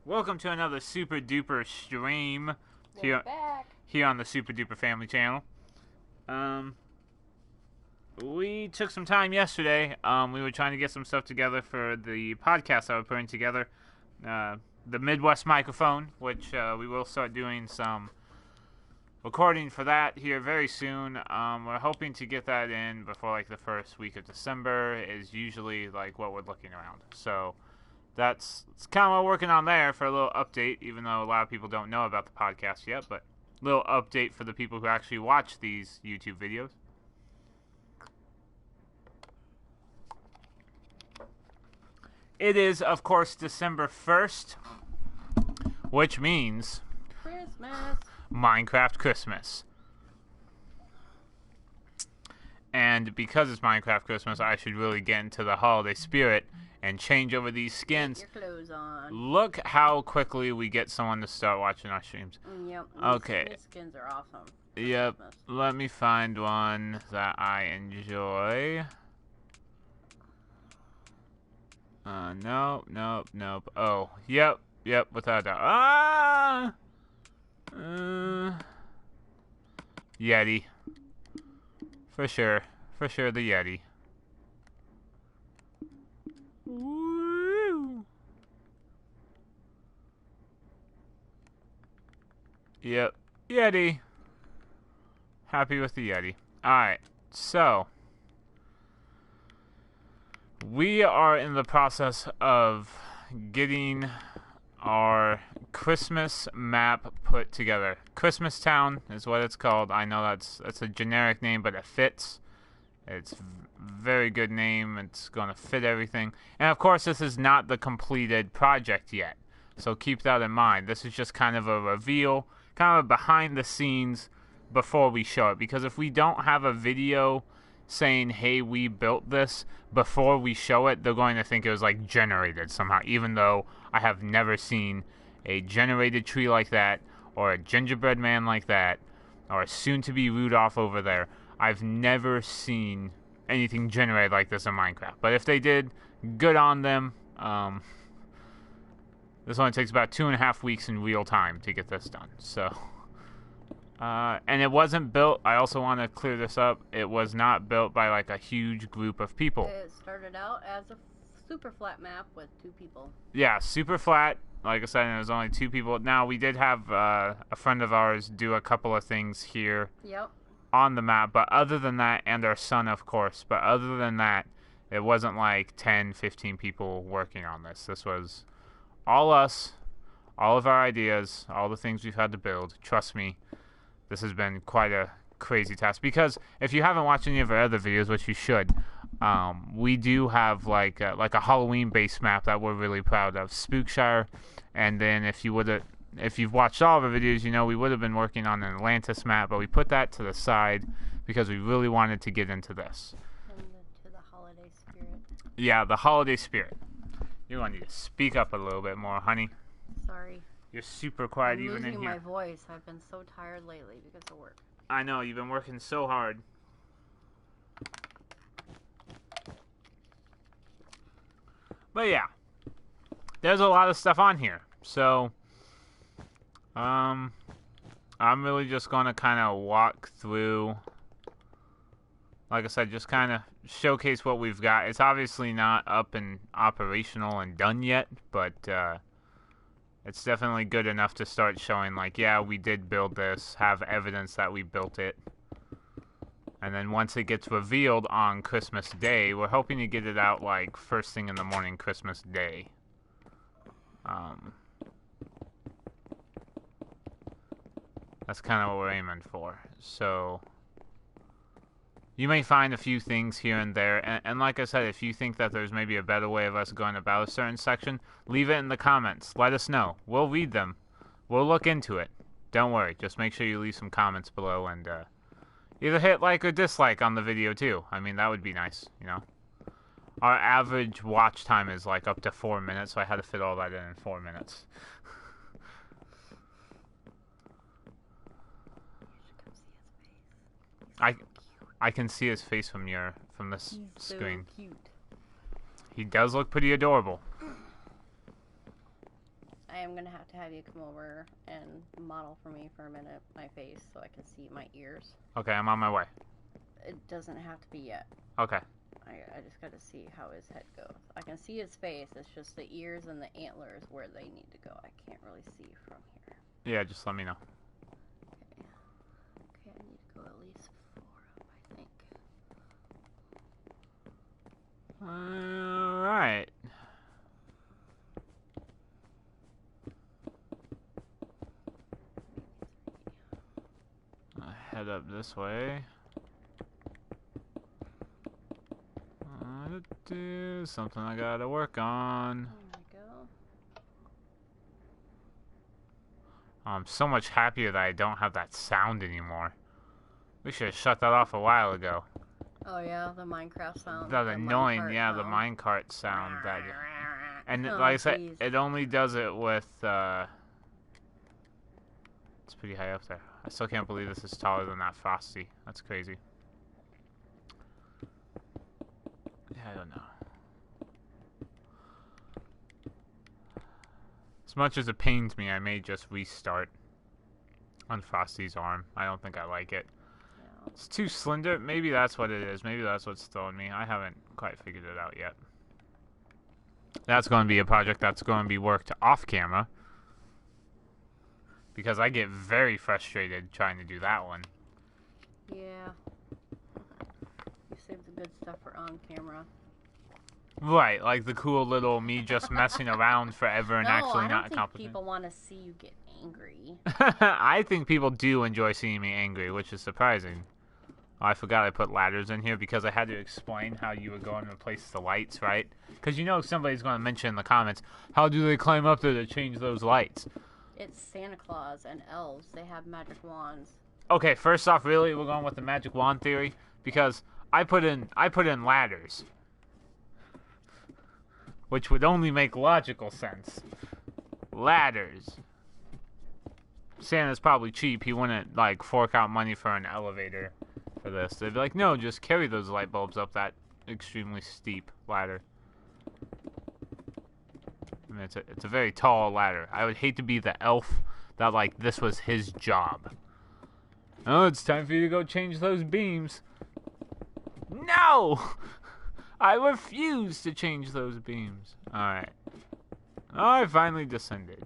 Welcome to another super duper stream We're back. here on the Super Duper Family Channel. We took some time yesterday. We were trying to get some stuff together for the podcast I was putting together. The Midwest Microphone, which we will start doing some recording for that here very soon. We're hoping to get that in before like the first week of December is usually like what we're looking around. So that's kind of what we're working on there for a little update, even though a lot of people don't know about the podcast yet, but a little update for the people who actually watch these YouTube videos. It is, of course, December 1st, which means Christmas. Minecraft Christmas. And because it's Minecraft Christmas, I should really get into the holiday spirit and change over these skins. Get your clothes on. Look how quickly we get someone to start watching our streams. Yep. Okay. These skins are awesome. Yep. Christmas. Let me find one that I enjoy. Nope. Oh, yep, without a doubt. Yeti. For sure, the Yeti. Woo! Yep, Yeti. Happy with the Yeti. Alright, so we are in the process of getting our Christmas map put together. Christmas Town is what it's called. I know that's a generic name, but it fits. It's very good name. It's going to fit everything. And of course, this is not the completed project yet. So keep that in mind. This is just kind of a reveal, kind of behind the scenes before we show it. Because if we don't have a video saying, hey, we built this before we show it, they're going to think it was like generated somehow, even though I have never seen a generated tree like that, or a gingerbread man like that, or a soon-to-be Rudolph over there. I've never seen anything generated like this in Minecraft. But if they did, good on them. This only takes about 2.5 weeks in real time to get this done. So, and it wasn't built, I also want to clear this up, it was not built by like a huge group of people. It started out as a super flat map with 2 people. Yeah, super flat. Like I said, and it was only 2 people. Now, we did have a friend of ours do a couple of things here Yep. on the map, but other than that, and our son, of course, but other than that, it wasn't like 10, 15 people working on this. This was all us, all of our ideas, all the things we've had to build. Trust me, this has been quite a crazy task, because if you haven't watched any of our other videos, which you should, we do have like a Halloween-based map that we're really proud of, Spookshire. And then if you've watched all of our videos, you know we would have been working on an Atlantis map, but we put that to the side because we really wanted to get into this. And to the holiday spirit. Yeah, the holiday spirit. You're going to need to speak up a little bit more, honey. Sorry. You're super quiet I'm even in losing here. my voice. I've been so tired lately because of work. I know, you've been working so hard. But yeah, there's a lot of stuff on here. So, I'm really just going to kind of walk through, like I said, just kind of showcase what we've got. It's obviously not up and operational and done yet, but it's definitely good enough to start showing, like, yeah, we did build this, have evidence that we built it. And then once it gets revealed on Christmas Day, we're hoping to get it out, like, first thing in the morning Christmas Day. That's kind of what we're aiming for. So, you may find a few things here and there. And like I said, if you think that there's maybe a better way of us going about a certain section, leave it in the comments. Let us know. We'll read them. We'll look into it. Don't worry. Just make sure you leave some comments below and either hit like or dislike on the video too. I mean, that would be nice, you know. Our average watch time is like up to 4 minutes, so I had to fit all that in 4 minutes. I can see his face from this screen. So cute. He does look pretty adorable. I am gonna have you come over and model for me for a minute my face so I can see my ears. Okay, I'm on my way. It doesn't have to be yet. Okay. I just gotta see how his head goes. I can see his face. It's just the ears and the antlers where they need to go. I can't really see from here. Yeah, just let me know. Okay, I need to go at least 4 up, I think. Alright. Head up this way. Do something I gotta work on. There we go. I'm so much happier that I don't have that sound anymore. We should have shut that off a while ago. Oh yeah, the Minecraft sound. That the annoying, minecart yeah, the sound. minecart sound. That, and Oh, like I said, geez. it only does it with. It's pretty high up there. I still can't believe this is taller than that Frosty. That's crazy. Yeah, I don't know. As much as it pains me, I may just restart on Frosty's arm. I don't think I like it. Yeah. It's too slender. Maybe that's what it is. Maybe that's what's throwing me. I haven't quite figured it out yet. That's going to be a project that's going to be worked off camera. Because I get very frustrated trying to do that one. Yeah. You saved the good stuff for on camera. Right, like the cool little me just messing around forever and No, actually I not don't think accomplishing. people want to see you get angry. I think people do enjoy seeing me angry, which is surprising. Oh, I forgot I put ladders in here because I had to explain how you would go and replace the lights, right? Because you know somebody's going to mention in the comments, how do they climb up there to change those lights? It's Santa Claus and elves. They have magic wands. Okay, first off, really, we're going with the magic wand theory because I put in ladders, which would only make logical sense. Ladders. Santa's probably cheap. He wouldn't like fork out money for an elevator for this. They'd be like, no, just carry those light bulbs up that extremely steep ladder. I mean, it's a very tall ladder. I would hate to be the elf that like this was his job. Oh, it's time for you to go change those beams. No! I refuse to change those beams. Alright. Oh, I finally descended.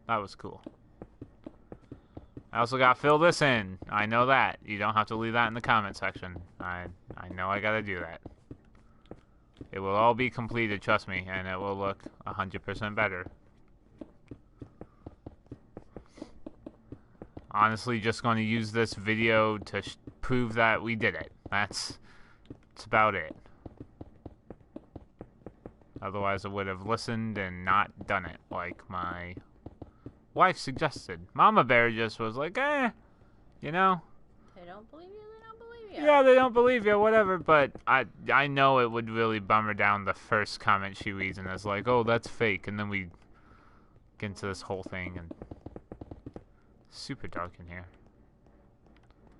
That was cool. I also gotta fill this in. I know that. You don't have to leave that in the comment section. I know I gotta do that. It will all be completed, trust me, and it will look 100% better. Honestly, just going to use this video to prove that we did it. That's about it. Otherwise, I would have listened and not done it, like my wife suggested. Mama Bear just was like, you know. They don't believe you, they don't believe you. Yeah, they don't believe you, whatever. But I know it would really bum her down the first comment she reads, and it's like, oh, that's fake. And then we get into this whole thing, and super dark in here.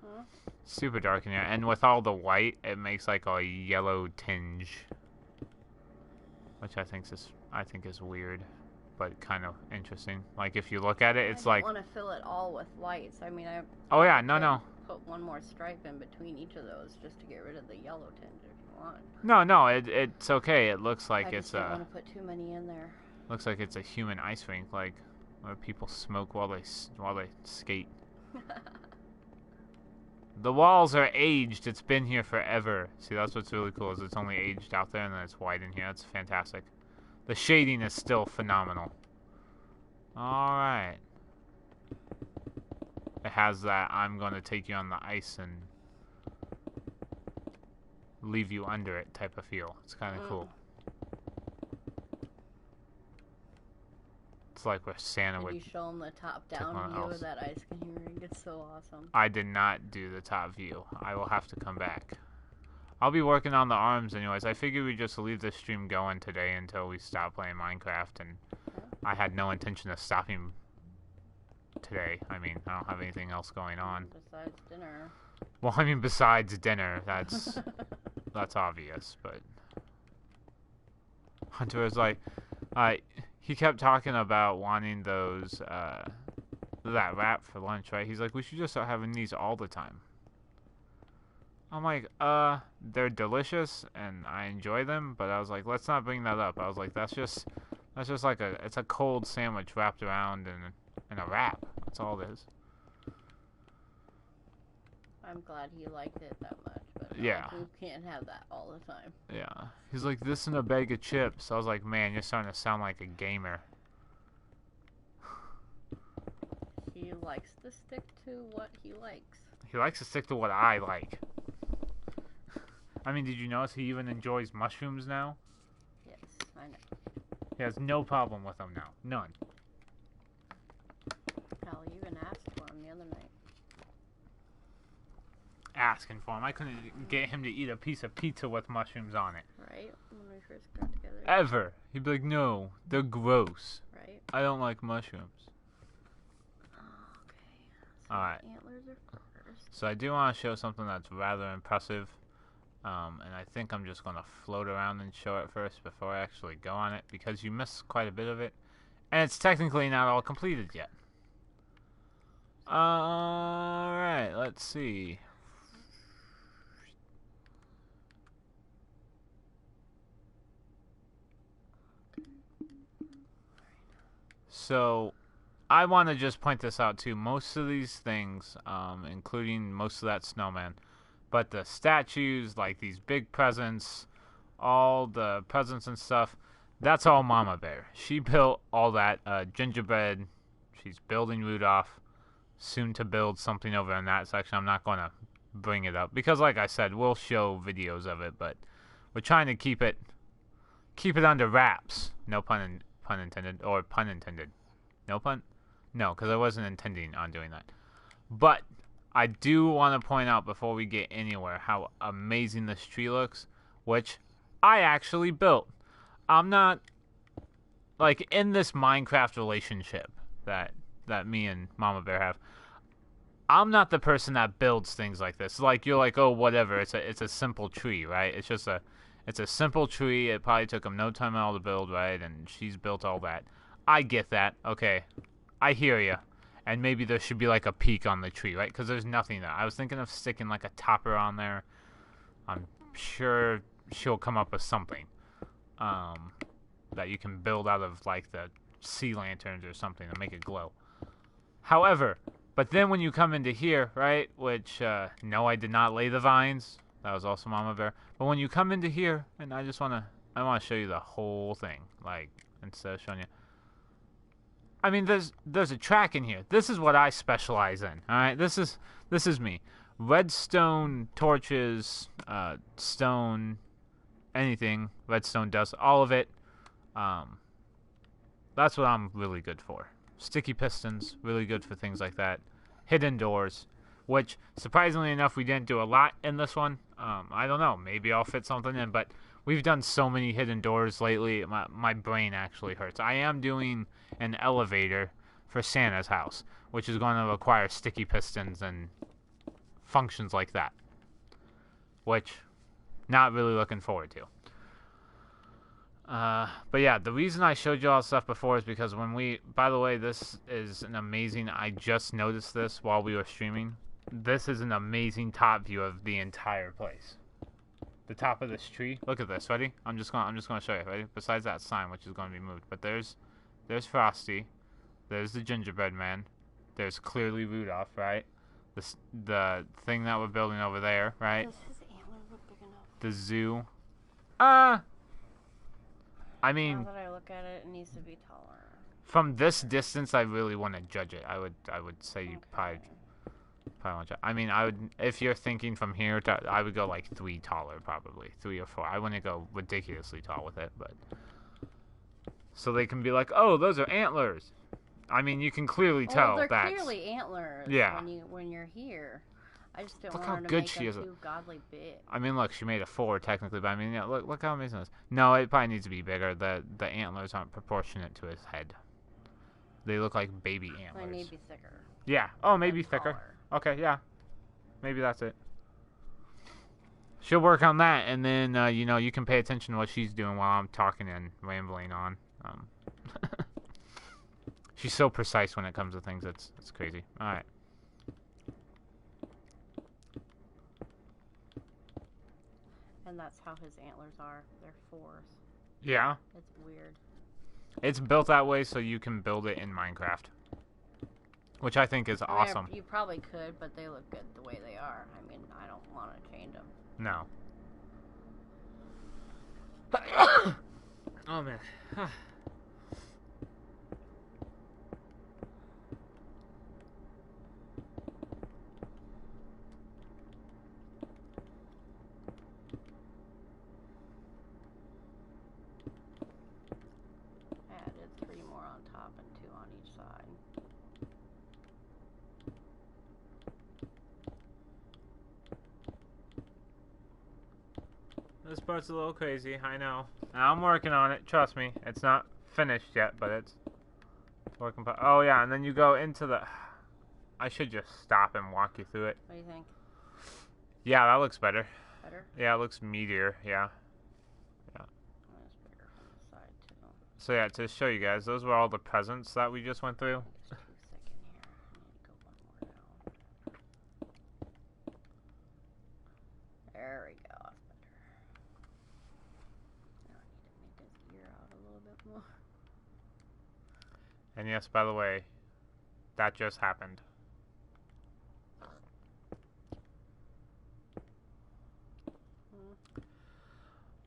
Huh? Super dark in here, and with all the white, it makes like a yellow tinge, which I think is weird, but kind of interesting. Like if you look at it, it's like. I don't want to fill it all with lights. I mean, Oh yeah, no. Put one more stripe in between each of those just to get rid of the yellow tinge if you want. No, it's okay. It looks like I it's just don't want to put too many in there. Looks like it's a human ice rink, like where people smoke while they skate. The walls are aged. It's been here forever. See, that's what's really cool is it's only aged out there and then it's white in here. It's fantastic. The shading is still phenomenal. All right. It has that I'm going to take you on the ice and leave you under it type of feel. It's kind of cool. It's like where Santa Did would. you show them the top-down one view else. of that ice skating rink? It's so awesome. I did not do the top view. I will have to come back. I'll be working on the arms anyways. I figured we'd just leave this stream going today until we stop playing Minecraft, and I had no intention of stopping today. I mean, I don't have anything else going on. Besides dinner. Well, I mean, besides dinner, that's obvious, but Hunter was like, he kept talking about wanting those, that wrap for lunch, right? He's like, we should just start having these all the time. I'm like, they're delicious and I enjoy them, but I was like, let's not bring that up. I was like, that's just like it's a cold sandwich wrapped around in a wrap. That's all it is. I'm glad he liked it that much, but no, Yeah. you can't have that all the time. Yeah. He's like, this in a bag of chips. I was like, man, you're starting to sound like a gamer. He likes to stick to what he likes. He likes to stick to what I like. I mean, did you notice he even enjoys mushrooms now? Yes, I know. He has no problem with them now. None. Hell, you even asked for him the other night. Asking for him. I couldn't get him to eat a piece of pizza with mushrooms on it. Right? When we first got together. Ever. He'd be like, no, they're gross. Right? I don't like mushrooms. Okay. So Alright. Antlers are first. So I do want to show something that's rather impressive. And I think I'm just going to float around and show it first before I actually go on it, because you missed quite a bit of it. And it's technically not all completed yet. Alright, let's see. So, I want to just point this out too. Most of these things, including most of that snowman, but the statues, like these big presents, all the presents and stuff, that's all Mama Bear. She built all that gingerbread. She's building Rudolph. Soon to build something over in that section. I'm not going to bring it up because, like I said, we'll show videos of it, but we're trying to keep it under wraps. No pun intended, or pun intended. No pun? No, because I wasn't intending on doing that. But I do want to point out before we get anywhere how amazing this tree looks, which I actually built. I'm not, like, in this Minecraft relationship that me and Mama Bear have. I'm not the person that builds things like this. Like, you're like, oh, whatever. It's a simple tree, right? It's a simple tree. It probably took them no time at all to build, right? And she's built all that. I get that. Okay, I hear you. And maybe there should be like a peak on the tree, right? Because there's nothing there. I was thinking of sticking like a topper on there. I'm sure she'll come up with something that you can build out of like the sea lanterns or something to make it glow. However, but then when you come into here, right, which, no, I did not lay the vines. That was also Mama Bear. But when you come into here, and I want to show you the whole thing, like, instead of showing you. I mean, there's a track in here. This is what I specialize in, all right? This is me. Redstone torches, stone, anything, redstone dust, all of it. That's what I'm really good for. Sticky pistons, really good for things like that. Hidden doors, which, surprisingly enough, we didn't do a lot in this one. I don't know, maybe I'll fit something in, but we've done so many hidden doors lately, my brain actually hurts. I am doing an elevator for Santa's house, which is going to require sticky pistons and functions like that, which, not really looking forward to. But yeah, the reason I showed you all this stuff before is because by the way, this is an amazing, I just noticed this while we were streaming. This is an amazing top view of the entire place. The top of this tree. Look at this. Ready? I'm just gonna show you. Ready? Besides that sign, which is going to be moved, but there's Frosty. There's the gingerbread man. There's clearly Rudolph, right? The thing that we're building over there, right? Does his antler look big enough? The zoo. I mean, Now that I look at it, it needs to be taller. from this distance, I really want to judge it. I would say you Okay. probably want to. I mean, I would, if you're thinking from here to, I would go like 3 taller, probably 3 or 4. I wouldn't go ridiculously tall with it, but so they can be like, oh, those are antlers. I mean, you can clearly tell they're that's clearly antlers. Yeah. When you're here, I just don't Look want how her to good make she them is. too godly big. I mean, look, she made a 4 technically, but I mean, yeah, look how amazing it is. No, it probably needs to be bigger. The antlers aren't proportionate to his head. They look like baby antlers. They need to be thicker. Yeah. Oh, maybe and thicker. taller. Okay, yeah. Maybe that's it. She'll work on that, and then, you can pay attention to what she's doing while I'm talking and rambling on. She's so precise when it comes to things. It's crazy. All right. And that's how his antlers are. They're fours. Yeah. It's weird. It's built that way so you can build it in Minecraft, which I think is awesome. You probably could, but they look good the way they are. I mean, I don't want to change them. No. Oh man. Added 3 more on top and 2 on each side. This part's a little crazy, I know. I'm working on it, trust me. It's not finished yet, but it's working. Oh yeah, and then you go into the... I should just stop and walk you through it. What do you think? Yeah, that looks better. Better? Yeah, it looks meatier, yeah. Oh, it's bigger from the side, too. So yeah, to show you guys, those were all the presents that we just went through. It's too thick in here. I need to go 1 more down. There we go. That's better. Now I need to make his ear out a little bit more. And yes, by the way, that just happened.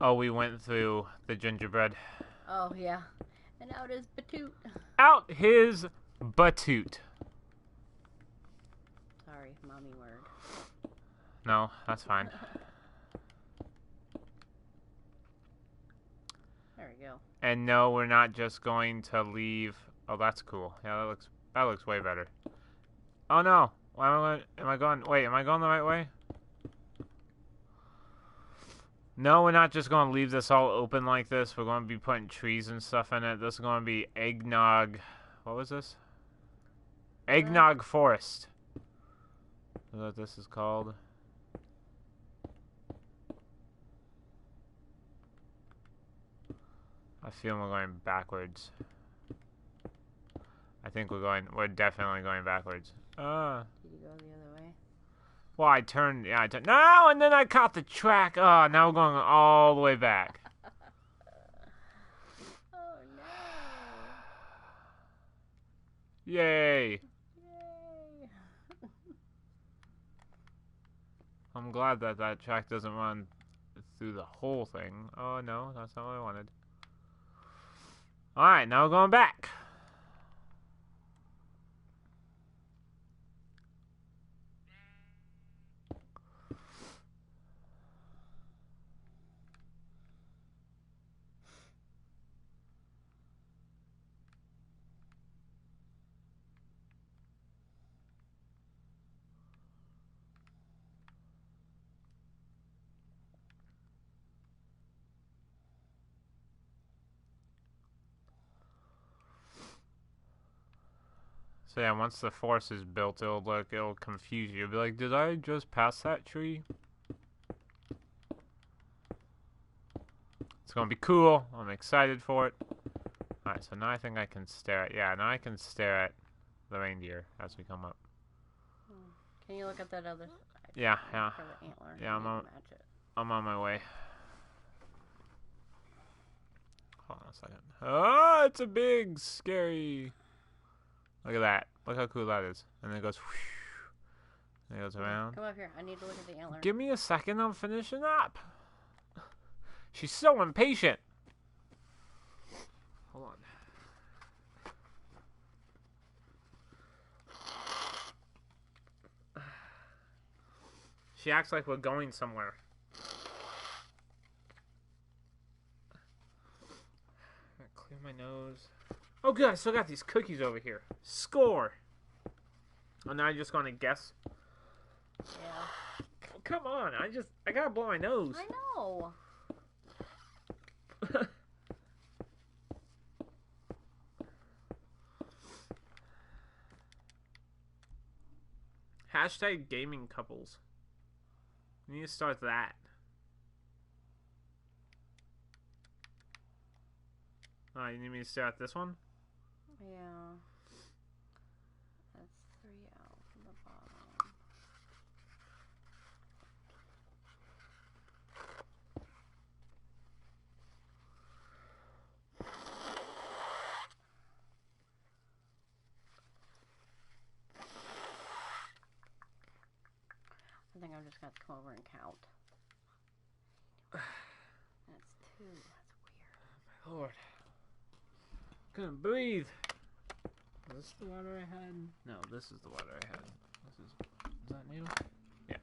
Oh, we went through the gingerbread. Oh, yeah. And out is Batoot. Out his batoot. Sorry, mommy word. No, that's fine. There we go. And no, we're not just going to leave. Oh, that's cool. Yeah, that looks way better. Oh no. Why am I going? Wait, am I going the right way? No, we're not just going to leave this all open like this. We're going to be putting trees and stuff in it. This is going to be eggnog. What was this? Eggnog forest. Is that what this is called? I feel we're going backwards. I think we're definitely going backwards. Did you go the other way? Well, I turned, no, and then I caught the track. Oh, now we're going all the way back. Oh, no. Yay. Yay. I'm glad that track doesn't run through the whole thing. Oh, no, that's not what I wanted. Alright, now we're going back. So yeah, once the forest is built, it'll confuse you. You'll be like, did I just pass that tree? It's gonna be cool. I'm excited for it. Alright, so now I think I can stare at, now I can stare at the reindeer as we come up. Can you look at that other side? Yeah. For the antler. Yeah, match it. I'm on my way. Hold on a second. Oh, it's a big, scary... Look at that. Look how cool that is. And then it goes whoosh, and it goes around. Come up here. I need to look at the antler. Give me a second. I'm finishing up. She's so impatient. Hold on. She acts like we're going somewhere. Clear my nose. Oh, good. I still got these cookies over here. Score. Oh, now I'm just going to guess. Yeah. Oh, come on. I got to blow my nose. I know. Hashtag gaming couples. We need to start that. You need me to start this one? Yeah. 3 out from the bottom. I think I'm just going to come over and count. That's 2. That's weird. My lord. Couldn't breathe. Is this the water I had? No, this is the water I had. Is that new? Yeah.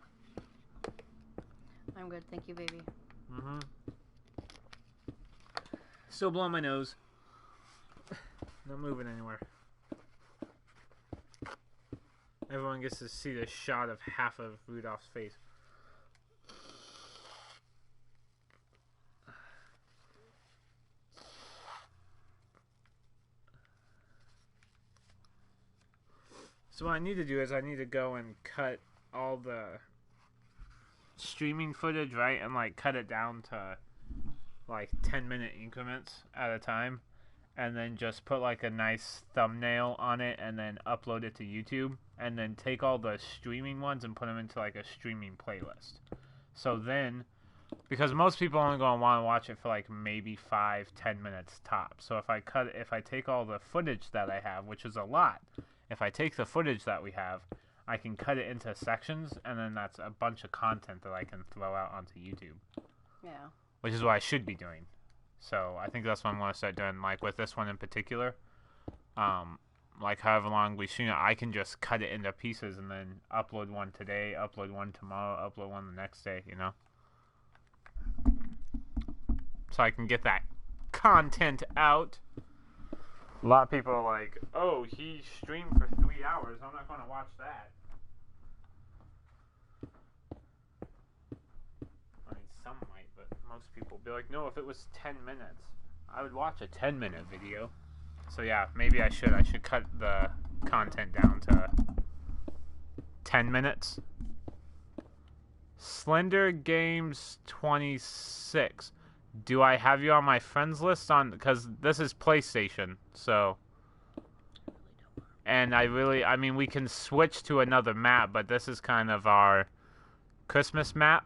I'm good, thank you, baby. Mm-hmm. Still blowing my nose. Not moving anywhere. Everyone gets to see the shot of half of Rudolph's face. So what I need to do is I need to go and cut all the streaming footage, right? And like cut it down to like 10-minute increments at a time. And then just put like a nice thumbnail on it and then upload it to YouTube. And then take all the streaming ones and put them into like a streaming playlist. So then, because most people only going to want to watch it for like maybe 5-10 minutes tops. So if I take all the footage that I have, which is a lot, if I take the footage that we have, I can cut it into sections, and then that's a bunch of content that I can throw out onto YouTube. Yeah. Which is what I should be doing. So I think that's what I'm going to start doing. Like with this one in particular, like however long we shoot it, I can just cut it into pieces and then upload one today, upload one tomorrow, upload one the next day, you know? So I can get that content out. A lot of people are like, oh, he streamed for 3 hours. I'm not going to watch that. I mean, some might, but most people be like, no, if it was 10 minutes, I would watch a 10-minute video. So yeah, maybe I should. I should cut the content down to 10 minutes. Slender Games 26. Do I have you on my friends list on, because this is PlayStation, so, and I mean, we can switch to another map, but this is kind of our Christmas map.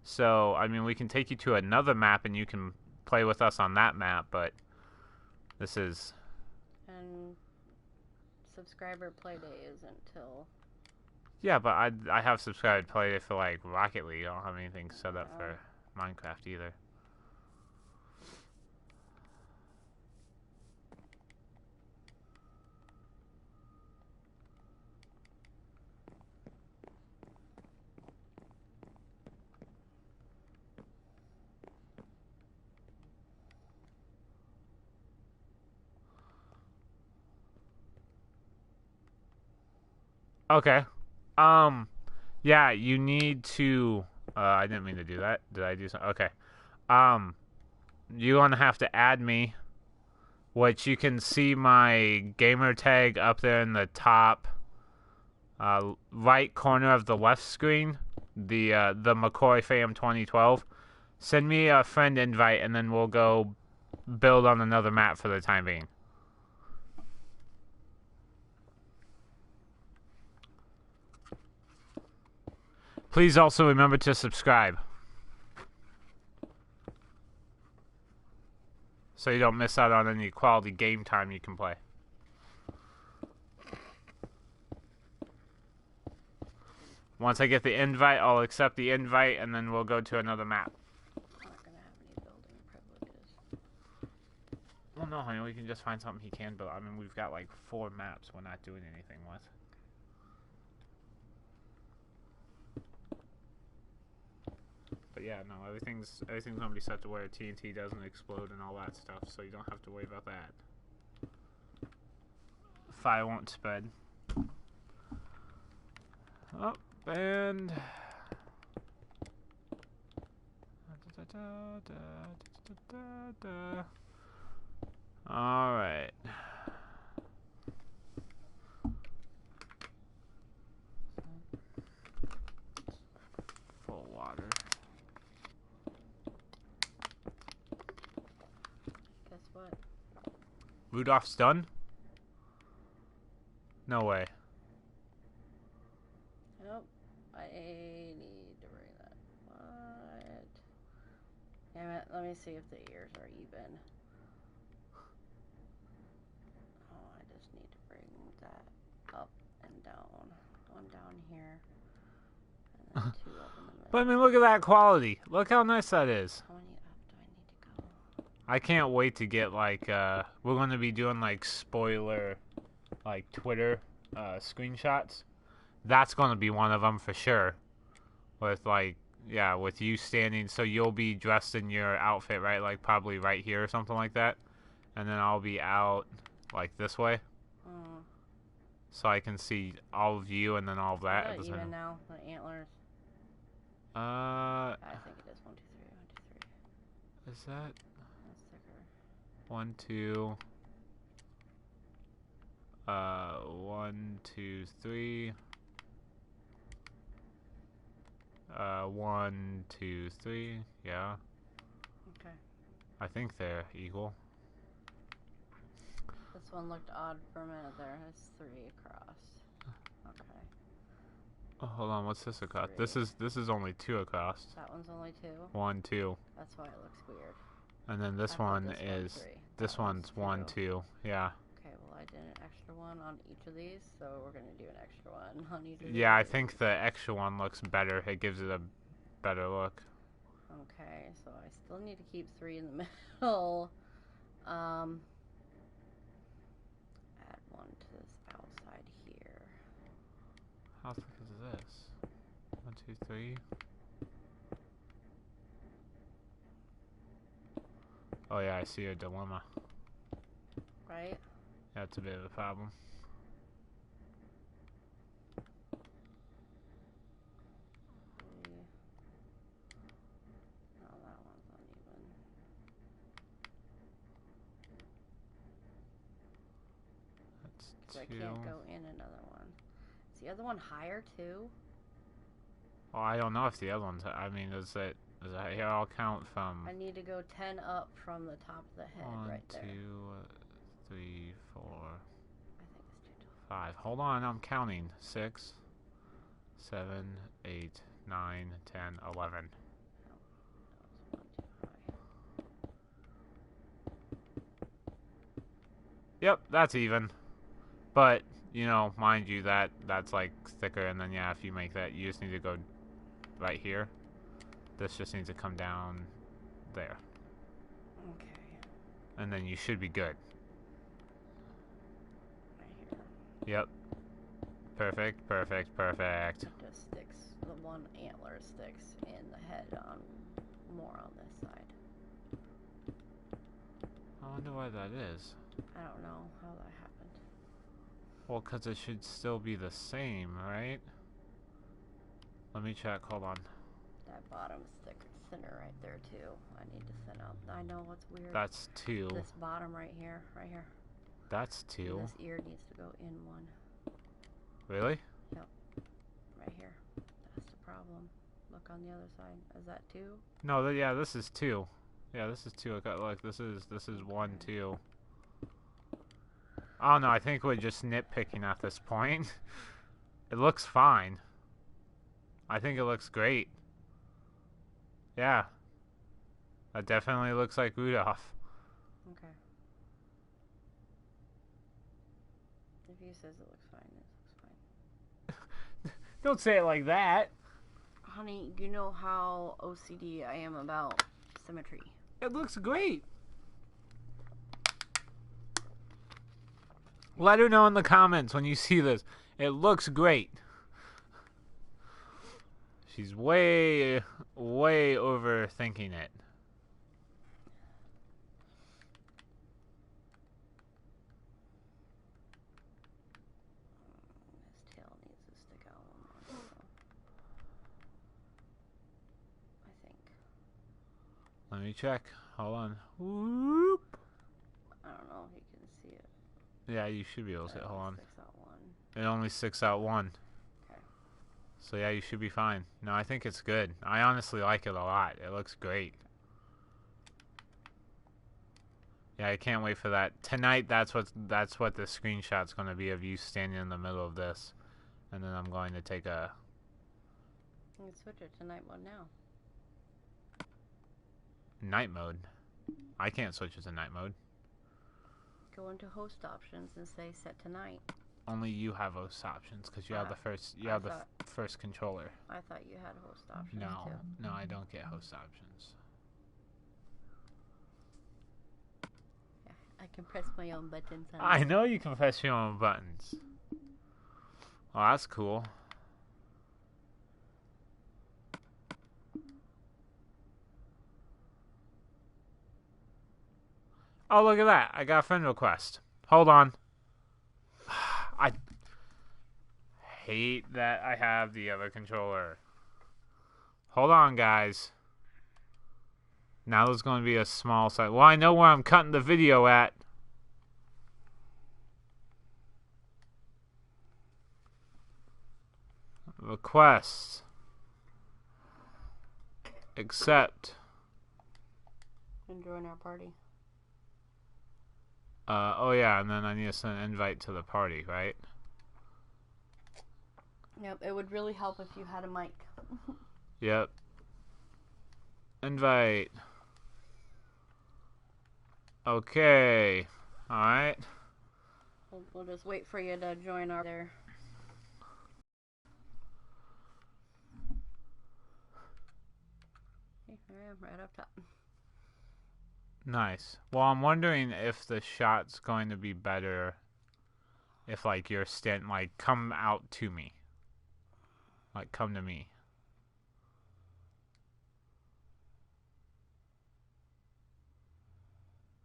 So, I mean, we can take you to another map and you can play with us on that map, but this is... And subscriber playday isn't till... Yeah, but I have subscribed play for, like, Rocket League. I don't have anything set up for Minecraft either. Okay. Yeah, you need to... I didn't mean to do that. Did I do something? Okay. You're gonna have to add me, which you can see my gamer tag up there in the top right corner of the left screen, the McCoy Fam 2012. Send me a friend invite, and then we'll go build on another map for the time being. Please also remember to subscribe, so you don't miss out on any quality game time you can play. Once I get the invite, I'll accept the invite, and then we'll go to another map. I'm not gonna have any building privileges. Well, no, honey, we can just find something he can build. I mean, we've got like 4 maps we're not doing anything with. But yeah, no, everything's gonna be set to where TNT doesn't explode and all that stuff, so you don't have to worry about that. Fire won't spread. Oh, and all right. Full water. Guess what? Rudolph's done? No way. Nope. I need to bring that. What? Damn it. Let me see if the ears are even. Oh, I just need to bring that up and down. One down here. And then two up in the middle. But I mean, look at that quality. Look how nice that is. How many up do I need to go? I can't wait to get like we're going to be doing like spoiler like Twitter screenshots. That's going to be one of them for sure. With like with you standing, so you'll be dressed in your outfit, right? Like probably right here or something like that. And then I'll be out like this way. So I can see all of you and then all of that. Is that even now? The antlers. I think it is 1, 2, 3. 1, 2, 3. Is that That's thicker. 1, 2? 1, 2, 3. 1, 2, 3. Yeah. Okay. I think they're equal. This one looked odd for a minute there. It's 3 across. Okay. Oh, hold on. What's this across? 3. This is only 2 across. That one's only 2. 1, 2. That's why it looks weird. And then this one is 3. this one's 1, 2. Yeah. Okay, well I did an extra one on each of these, so we're gonna do an extra one on each of these. Yeah, I think the extra one looks better. It gives it a better look. Okay, so I still need to keep 3 in the middle. Add one to this outside here. How thick is this? 1, 2, 3. Oh yeah, I see a dilemma. Right? That's a bit of a problem. No, that one's uneven. That's So 2. I can't go in another one. Is the other one higher too? Well, I don't know if the other one's. I mean, does that here? I'll count from I need to go 10 up from the top of the head 1, right 2, there. 3, 4, I think it's too tall. 5. Hold on, I'm counting. 6, 7, 8, 9, 10, 11. That was one too high. Yep, that's even. But you know, mind you, that's like thicker, and then if you make that, you just need to go right here. This just needs to come down there. Okay. And then you should be good. Right here. Yep. Perfect, perfect, perfect. It just sticks, the one antler sticks in the head on more on this side. I wonder why that is. I don't know how that happened. Well, because it should still be the same, right? Let me check, hold on. That bottom stick center right there too. I need to thin out. I know what's weird. That's 2. This bottom right here, That's 2. This ear needs to go in one. Really? Right here. That's the problem. Look on the other side. Is that 2? No, this is 2. Yeah, this is 2. Look, this is 1, 2. I don't know, I think we're just nitpicking at this point. It looks fine. I think it looks great. Yeah. That definitely looks like Rudolph. Okay. If he says it looks fine, it looks fine. Don't say it like that. Honey, you know how OCD I am about symmetry. It looks great. Let her know in the comments when you see this. It looks great. She's way overthinking it. His tail needs to stick out one more, so. I think. Let me check. Hold on. Whoop. I don't know if you can see it. Yeah, you should be able to. Hold on. Sticks out one. It only sticks out 1. Okay. So yeah, you should be fine. No, I think it's good. I honestly like it a lot. It looks great. Yeah, I can't wait for that. Tonight, that's what the screenshot's going to be of you standing in the middle of this. And then I'm going to take a... You can switch it to night mode now. night mode? I can't switch it to night mode. Go into host options and say set to night. Only you have host options because you have the first. You have the first controller. I thought you had host options No, too. no, I don't get host options. Yeah, I can press my own buttons. I know you can press your own buttons. Well, that's cool. Oh, look at that. I got a friend request. Hold on. I hate that I have the other controller. Hold on, guys. Now there's going to be a small side. Well, I know where I'm cutting the video at. Request. Accept. And join our party. Oh yeah, and then I need to send an invite to the party, right? Yep, it would really help if you had a mic. Yep. Invite. Okay. Alright. We'll just wait for you to join our there. Okay, I am right up top. Nice. Well, I'm wondering if the shot's going to be better if, like, you're like, come out to me. Like, come to me.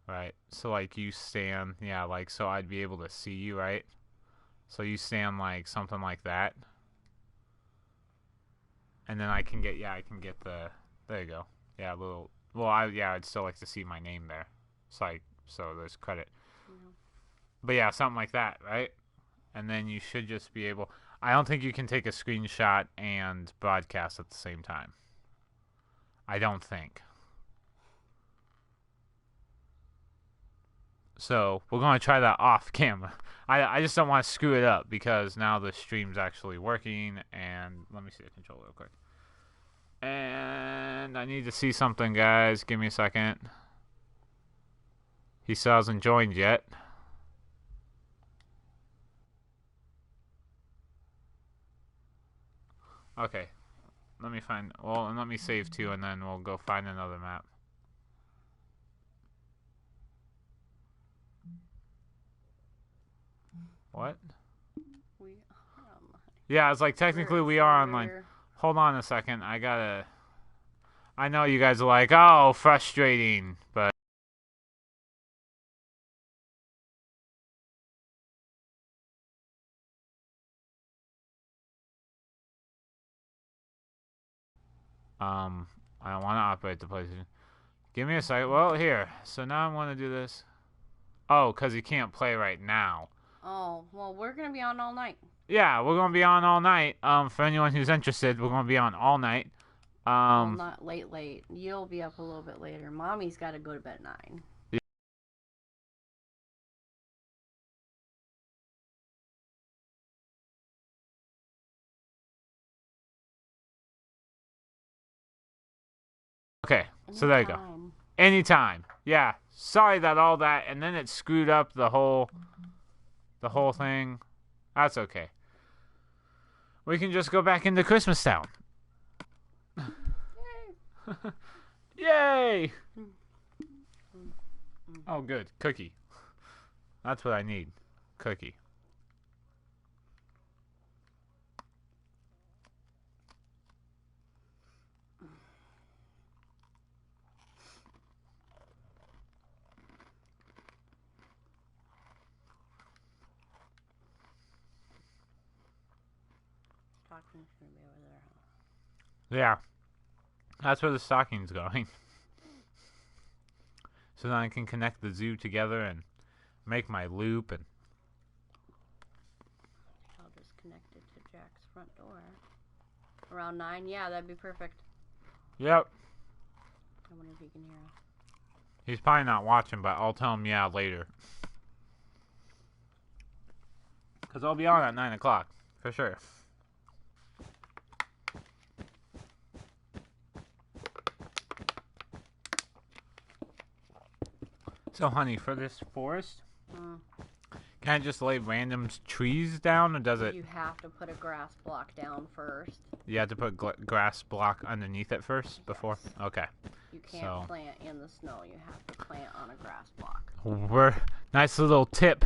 Right. So, like, you stand, yeah, like, so I'd be able to see you, right? So you stand, like, something like that. And then I can get, yeah, I can get the, there you go. Yeah, a little... Well, I'd still like to see my name there. So there's credit. Yeah. But yeah, something like that, right? And then you should just be able... I don't think you can take a screenshot and broadcast at the same time. I don't think. So we're going to try that off camera. I just don't want to screw it up because now the stream's actually working. And let me see the controller real quick. And I need to see something, guys. Give me a second. He still hasn't joined yet. Okay. Let me find... Well, and let me save too, and then we'll go find another map. What? Yeah, it's like technically we are online. Hold on a second. I gotta... I know you guys are like, oh, frustrating, but... I don't want to operate the PlayStation. Give me a second. Well, here. So now I want to do this. Oh, because he can't play right now. Oh, well, we're going to be on all night. Yeah, we're going to be on all night. For anyone who's interested, we're going to be on all night. Well, not late. You'll be up a little bit later. Mommy's got to go to bed at 9. Yeah. Okay, so there you go. Anytime. Yeah. Sorry that all that, and then it screwed up the whole thing. That's okay. We can just go back into Christmas Town. Yay! Oh, good. Cookie. That's what I need. Cookie. Stocking's gonna be over there. Yeah. That's where the stocking's going. So then I can connect the zoo together and make my loop and... I'll just connect it to Jack's front door. Around 9? Yeah, that'd be perfect. Yep. I wonder if he can hear us. He's probably not watching, but I'll tell him yeah later. Because I'll be on at 9 o'clock, for sure. So, honey, for this forest, can I just lay random trees down, or does it... You have to put a grass block down first. You have to put grass block underneath it first before? Yes. Okay. You can't plant in the snow. You have to plant on a grass block. Nice little tip.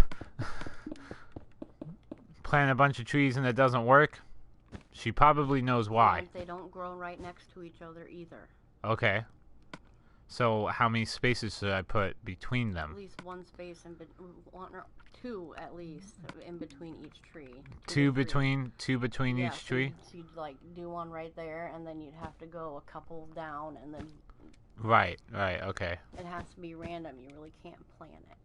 Plant a bunch of trees and it doesn't work. She probably knows why. And they don't grow right next to each other either. Okay. So how many spaces should I put between them? At least one space one or two at least in between each tree. Two between yeah, each tree? So you'd like do one right there, and then you'd have to go a couple down, and then. Right. Okay. It has to be random. You really can't plan it.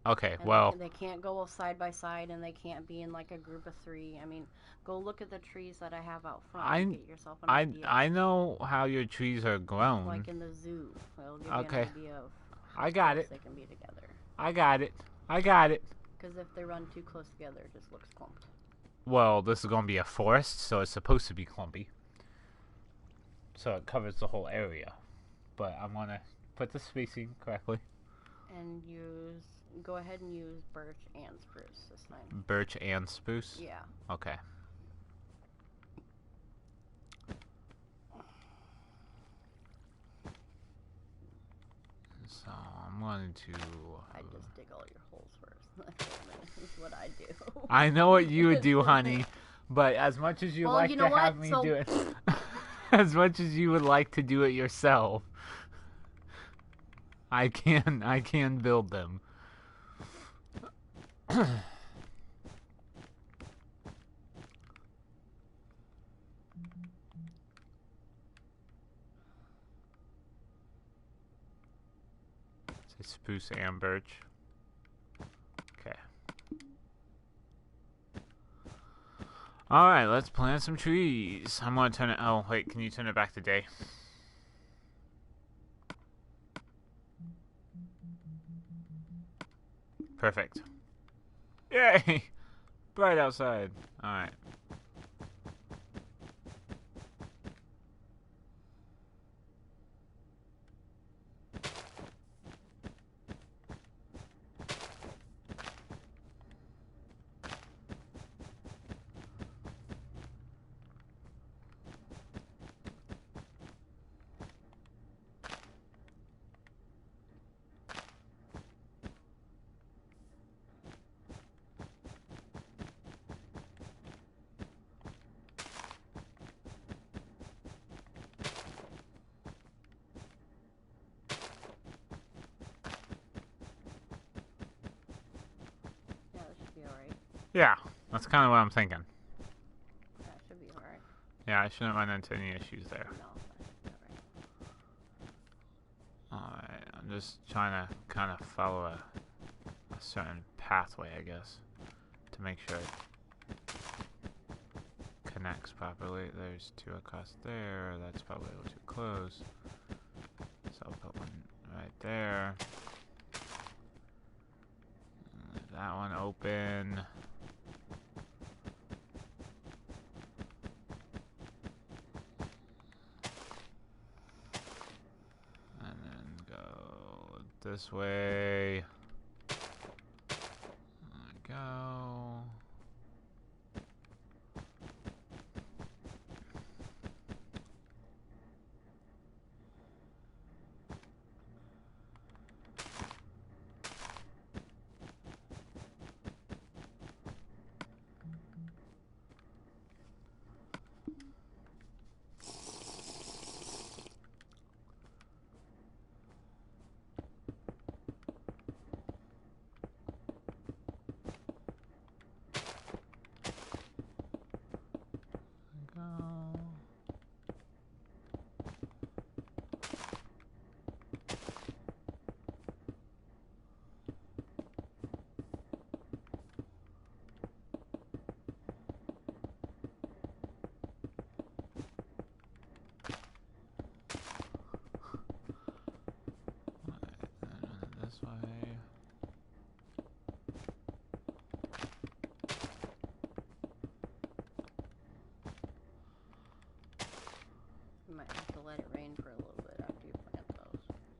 Okay, And well... They can't go side by side, and they can't be in like a group of three. I mean, go look at the trees that I have out front and get yourself an idea. I know how your trees are grown. Like in the zoo. It'll give you Okay. an idea of I got how it. they can be together. I got it. Because if they run too close together, it just looks clumped. Well, this is going to be a forest, so it's supposed to be clumpy. So it covers the whole area. But I'm going to put the spacing correctly. And go ahead and use birch and spruce this time. Birch and spruce? Yeah. Okay. So I'm going to... I just dig all your holes first. That's what I do. I know what you would do, honey. But as much as you well, like you know to have what? me So... do it... as much as you would like to do it yourself... I can build them. Say spruce and birch. Okay. Alright, let's plant some trees. I'm gonna turn it... Oh, wait, can you turn it back to day? Perfect. Yay! Bright outside. Alright. Yeah, that's kind of what I'm thinking. That should be alright. Yeah, I shouldn't run into any issues there. No, that should be alright. Alright, I'm just trying to kind of follow a certain pathway, I guess, to make sure it connects properly. There's two across there. That's probably a little too close. So I'll put one right there. That one open. And then go this way. There we go.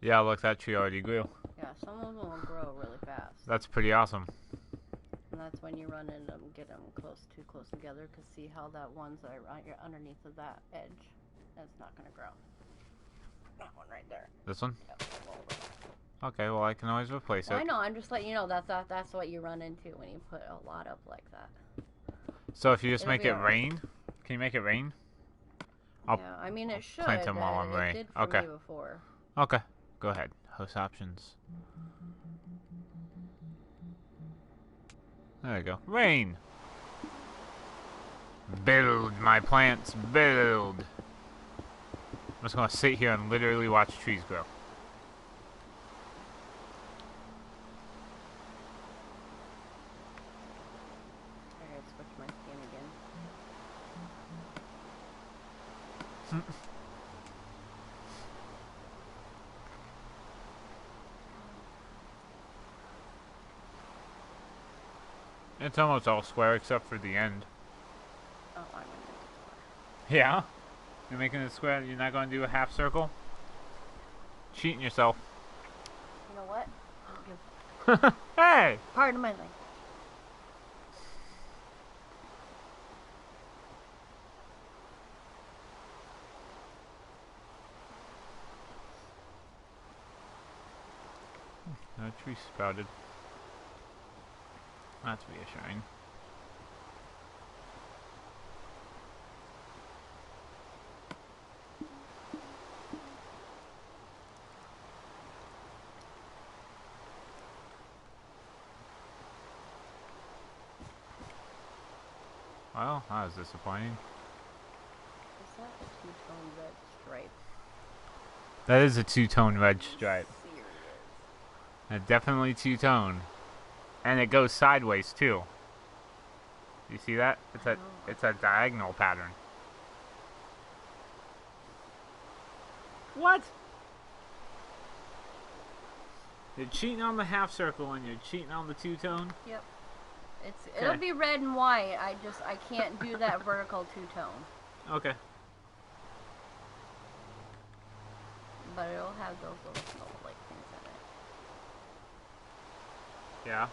Yeah, look, that tree already grew. Yeah, some of them will grow really fast. That's pretty awesome. And that's when you run into them, get them too close together, because see how that one's underneath of that edge? That's not going to grow. That one right there. This one? Yep, okay, well, I can always replace it. I know, I'm just letting you know that's what you run into when you put a lot up like that. So if you just It'll make be it alright. rain, can you make it rain? I'll Yeah, I mean, it should. plant them while I'm It rain. did for Okay. me before. Okay, go ahead. Host options. There you go. Rain! Build, my plants, build! I'm just gonna sit here and literally watch trees grow. I gotta switch my skin again. It's almost all square except for the end. Oh, I'm gonna make it square. Yeah? You're making it square? You're not gonna do a half circle? Cheating yourself. You know what? I'll give Hey! pardon my language. No tree sprouted. That's reassuring. Well, that was disappointing. Is that a two-tone red stripe? That is a two-tone red stripe. Serious. Definitely two-tone. And it goes sideways too. You see that? It's a diagonal pattern. What? You're cheating on the half circle and you're cheating on the two-tone? Yep. It'll Okay. be red and white. I can't do that vertical two-tone. Okay. But it'll have those little snowflake things in it. Yeah.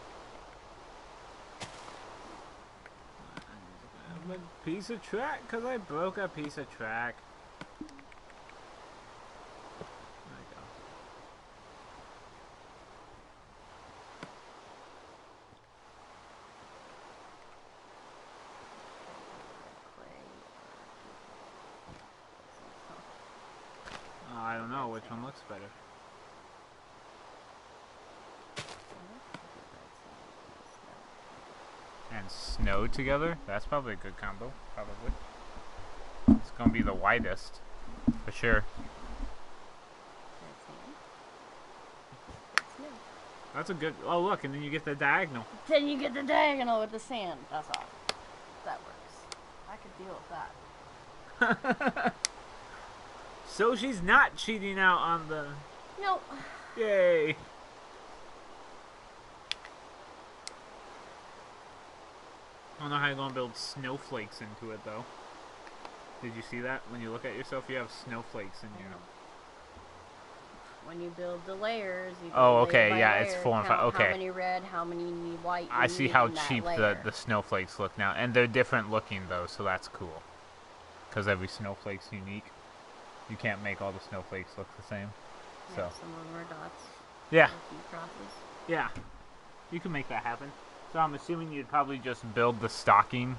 A piece of track? Because I broke a piece of track. There you go. I don't know which one looks better. And snow together? That's probably a good combo. Probably. It's gonna be the widest. For sure. That's a good. Oh, look, and then you get the diagonal. Then you get the diagonal with the sand. That's all. That works. I could deal with that. So she's not cheating out on the. Nope. Yay! I don't know how you're gonna build snowflakes into it though. Did you see that? When you look at yourself, you have snowflakes in your. When you build the layers, you Oh, build layer okay, by yeah, layer, it's 4 and 5. count Okay. How many red, how many white. I you see need how in that cheap layer. the snowflakes look now, and they're different looking though, so that's cool. Because every snowflake's unique. You can't make all the snowflakes look the same. Yeah, So some of them are dots. yeah, Few crosses. yeah, you can make that happen. So I'm assuming you'd probably just build the stocking,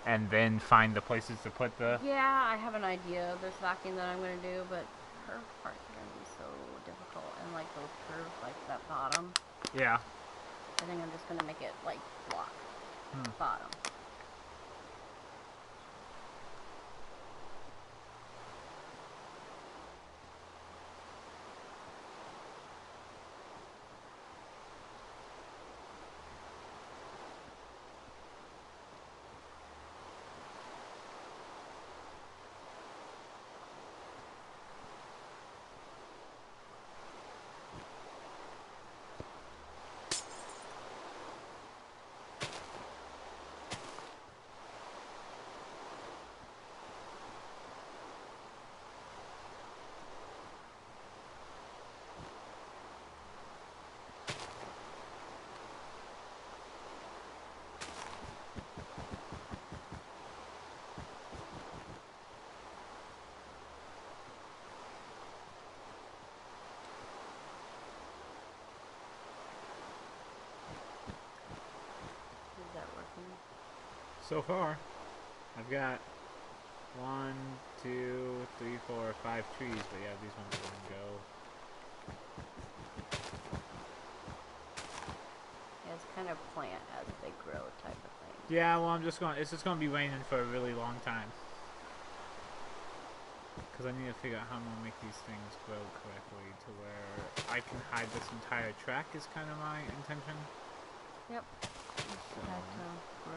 and then find the places to put the. Yeah, I have an idea of the stocking that I'm gonna do, but curved parts are gonna be so difficult, and like those curves, like that bottom. Yeah. I think I'm just gonna make it like block Hmm. bottom. So far, I've got 1, 2, 3, 4, 5 trees, but yeah, these ones are gonna go. Yeah, it's kind of plant as they grow type of thing. Yeah, well, it's just gonna be raining for a really long time. Because I need to figure out how I'm gonna make these things grow correctly to where I can hide this entire track is kind of my intention. Yep. You should have to grow.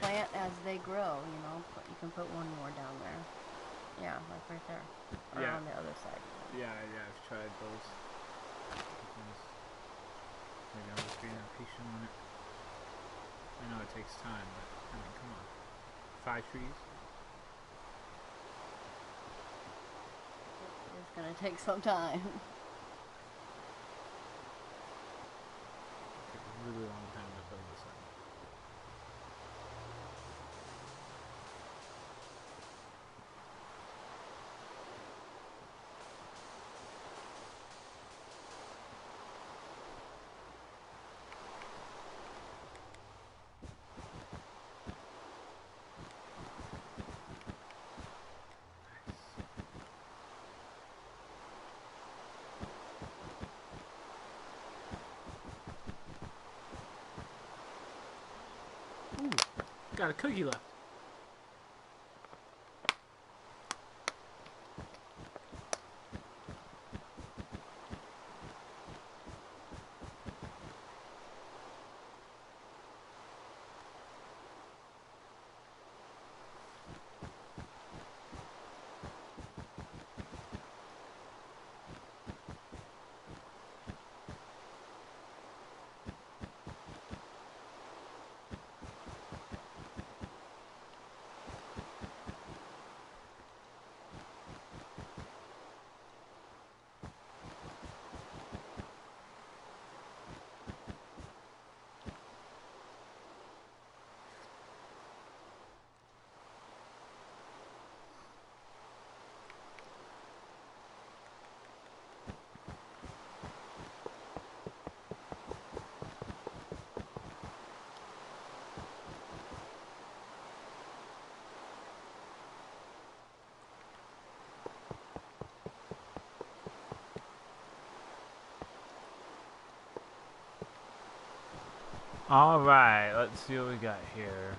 Plant as they grow, you know. You can put one more down there. Yeah, like right there. Or Yeah. on the other side. Yeah, I've tried those. Maybe I'm just being impatient on it. I know it takes time, but I mean, come on. 5 trees? It's gonna take some time. It took a really long time to fill this up. Ooh, got a cookie left. Alright, let's see what we got here.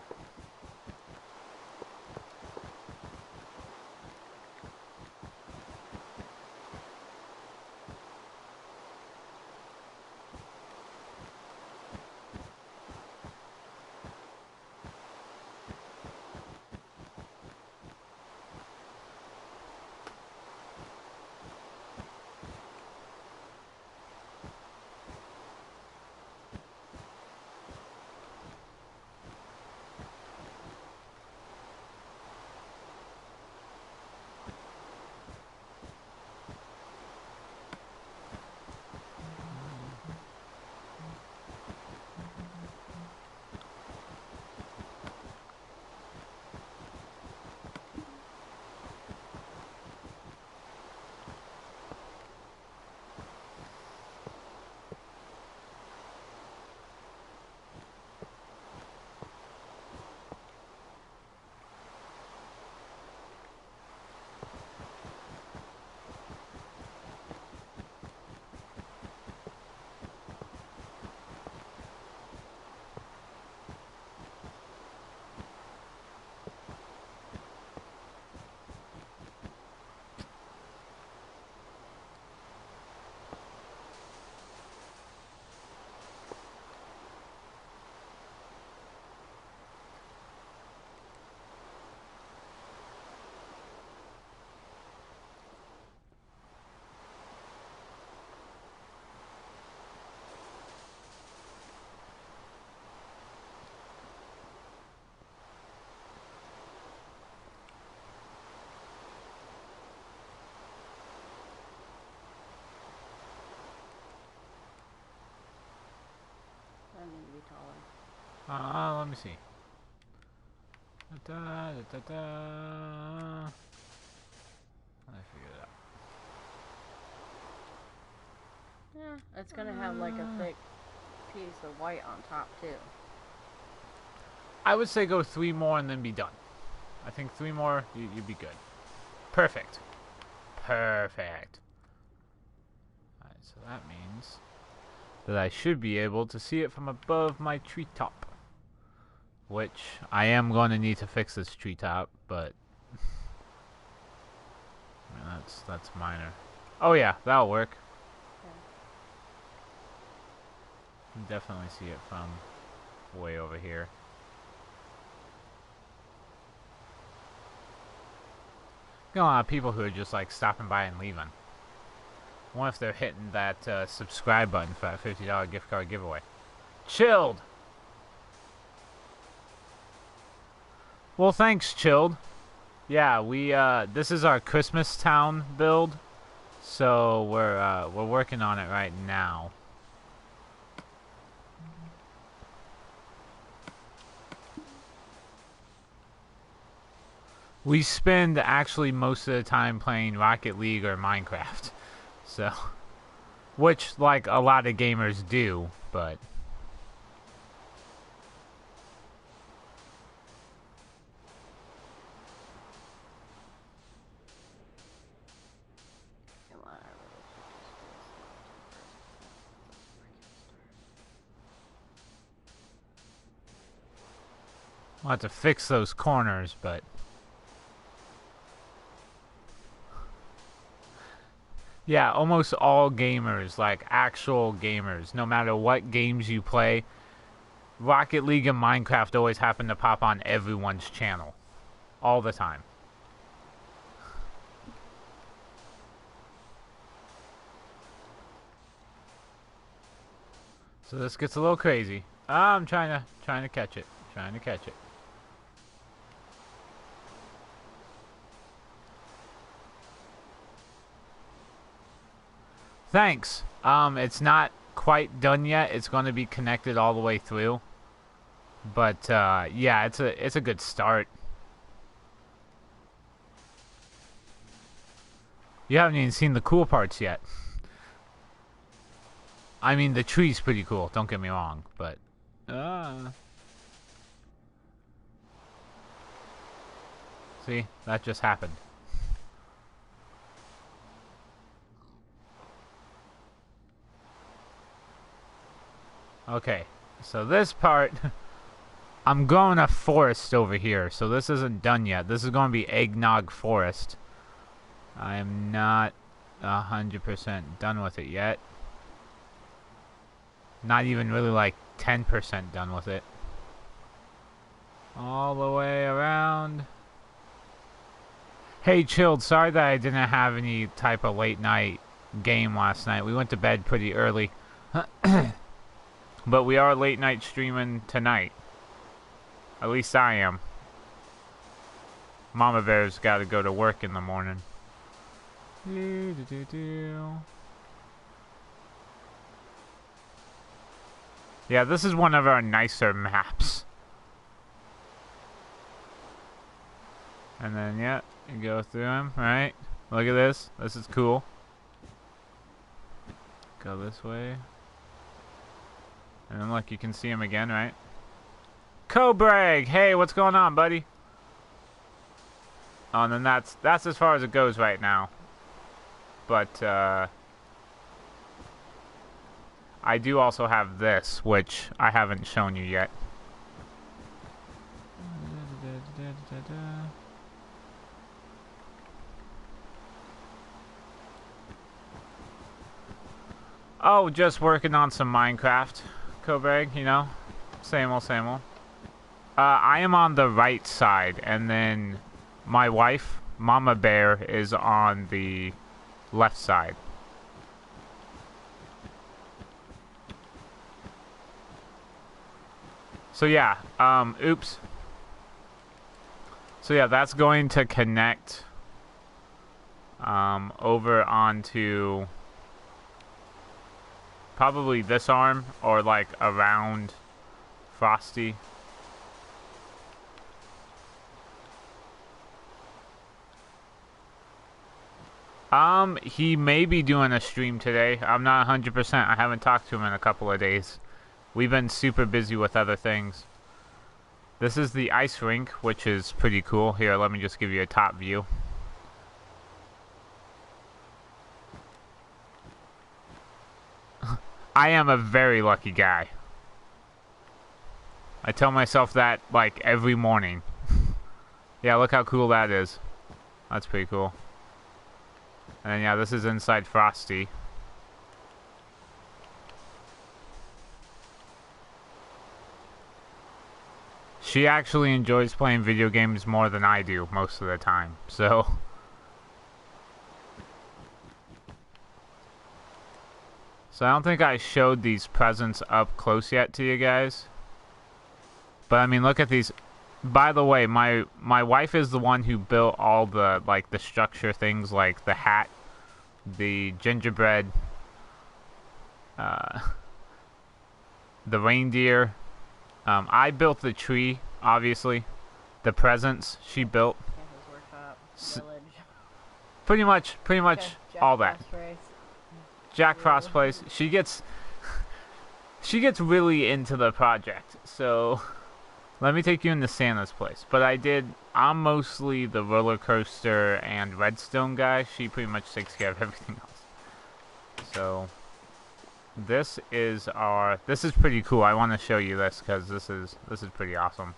I need to be taller. Let me see. I figured it out. Yeah, it's gonna have like a thick piece of white on top too. I would say go 3 more and then be done. I think 3 more, you'd be good. Perfect. Perfect. Alright, so that means that I should be able to see it from above my treetop. Which, I am going to need to fix this treetop, but... I mean, that's minor. Oh yeah, that'll work. You can definitely see it from way over here. Got a lot of people who are just like stopping by and leaving. I wonder if they're hitting that subscribe button for that $50 gift card giveaway. Chilled! Well, thanks, Chilled. Yeah, we this is our Christmas Town build, so we're working on it right now. We spend actually most of the time playing Rocket League or Minecraft, so which like a lot of gamers do, but. We'll have to fix those corners, but... Yeah, almost all gamers, like actual gamers, no matter what games you play, Rocket League and Minecraft always happen to pop on everyone's channel. All the time. So this gets a little crazy. I'm trying to catch it. Trying to catch it. Thanks. It's not quite done yet. It's going to be connected all the way through. But yeah, it's a good start. You haven't even seen the cool parts yet. I mean, the tree's pretty cool, don't get me wrong, but see, that just happened. Okay, so this part, I'm growing a forest over here, so this isn't done yet. This is going to be Eggnog Forest. I am not 100% done with it yet. Not even really like 10% done with it. All the way around. Hey, Chilled, sorry that I didn't have any type of late night game last night. We went to bed pretty early. But we are late night streaming tonight. At least I am. Mama Bear's got to go to work in the morning. Yeah, this is one of our nicer maps. And then, yeah, you go through them, right? Look at this. This is cool. Go this way. And then look, you can see him again, right? Cobrag! Hey, what's going on, buddy? Oh, and then that's as far as it goes right now. But, I do also have this, which I haven't shown you yet. Oh, just working on some Minecraft, Cobrag, you know? Same old, same old. I am on the right side, and then my wife, Mama Bear, is on the left side. So yeah, oops. So yeah, that's going to connect over onto probably this arm or like around Frosty. He may be doing a stream today. I'm not 100%. I haven't talked to him in a couple of days. We've been super busy with other things. This is the ice rink, which is pretty cool. Here, let me just give you a top view. I am a very lucky guy. I tell myself that, like, every morning. Yeah, look how cool that is. That's pretty cool. And then, yeah, this is inside Frosty. She actually enjoys playing video games more than I do most of the time, so... So I don't think I showed these presents up close yet to you guys. But I mean, look at these. By the way, my wife is the one who built all the, like, the structure things, like the hat, the gingerbread, the reindeer. I built the tree, obviously. The presents she built. Yeah, his workshop, village. Pretty much Jack all that. Frost race. Jack Frost plays. She gets really into the project. So let me take you into Santa's place. But I'm mostly the roller coaster and redstone guy. She pretty much takes care of everything else. So this is pretty cool. I want to show you this because this is pretty awesome.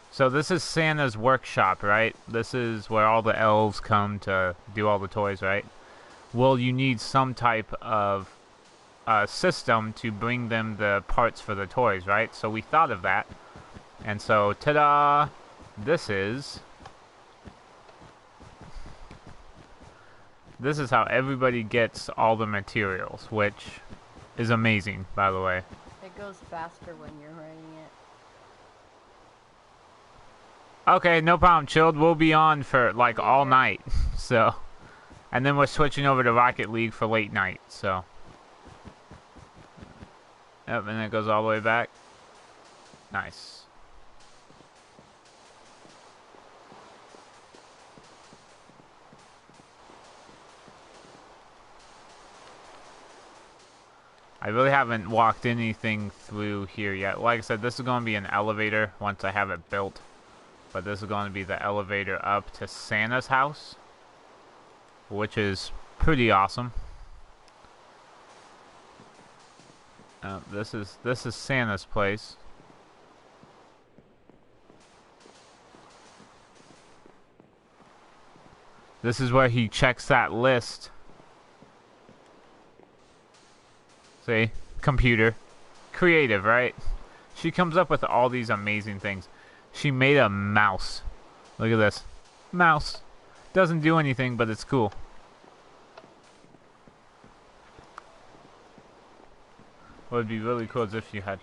So this is Santa's workshop, right? This is where all the elves come to do all the toys, right? Well, you need some type of system to bring them the parts for the toys, right? So we thought of that. And so, ta-da! This is how everybody gets all the materials, which is amazing, by the way. It goes faster when you're writing it. Okay, no problem, Chilled. We'll be on for, like, all night, so... And then we're switching over to Rocket League for late night, so... Yep, and it goes all the way back. Nice. I really haven't walked anything through here yet. Like I said, this is going to be an elevator once I have it built. But this is going to be the elevator up to Santa's house, which is pretty awesome. This is Santa's place. This is where he checks that list. See? Computer. Creative, right? She comes up with all these amazing things. She made a mouse. Look at this. Mouse. Doesn't do anything, but it's cool. What would be really cool is if you had...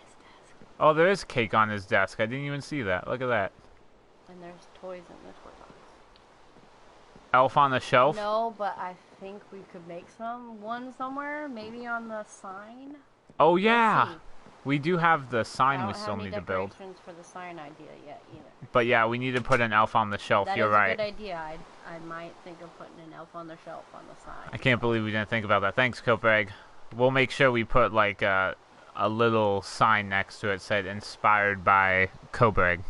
Oh, there is cake on his desk. I didn't even see that. Look at that. And there's toys in the toy box. Elf on the shelf? No, but I think we could make one somewhere. Maybe on the sign. Oh, yeah. We do have the sign we still need to build. I don't have any decorations for the sign idea yet either. But yeah, we need to put an elf on the shelf. You're right. That is a good idea. I might think of putting an elf on the shelf on the sign. I can't believe we didn't think about that. Thanks, Copreg. We'll make sure we put like a little sign next to it said inspired by Copreg.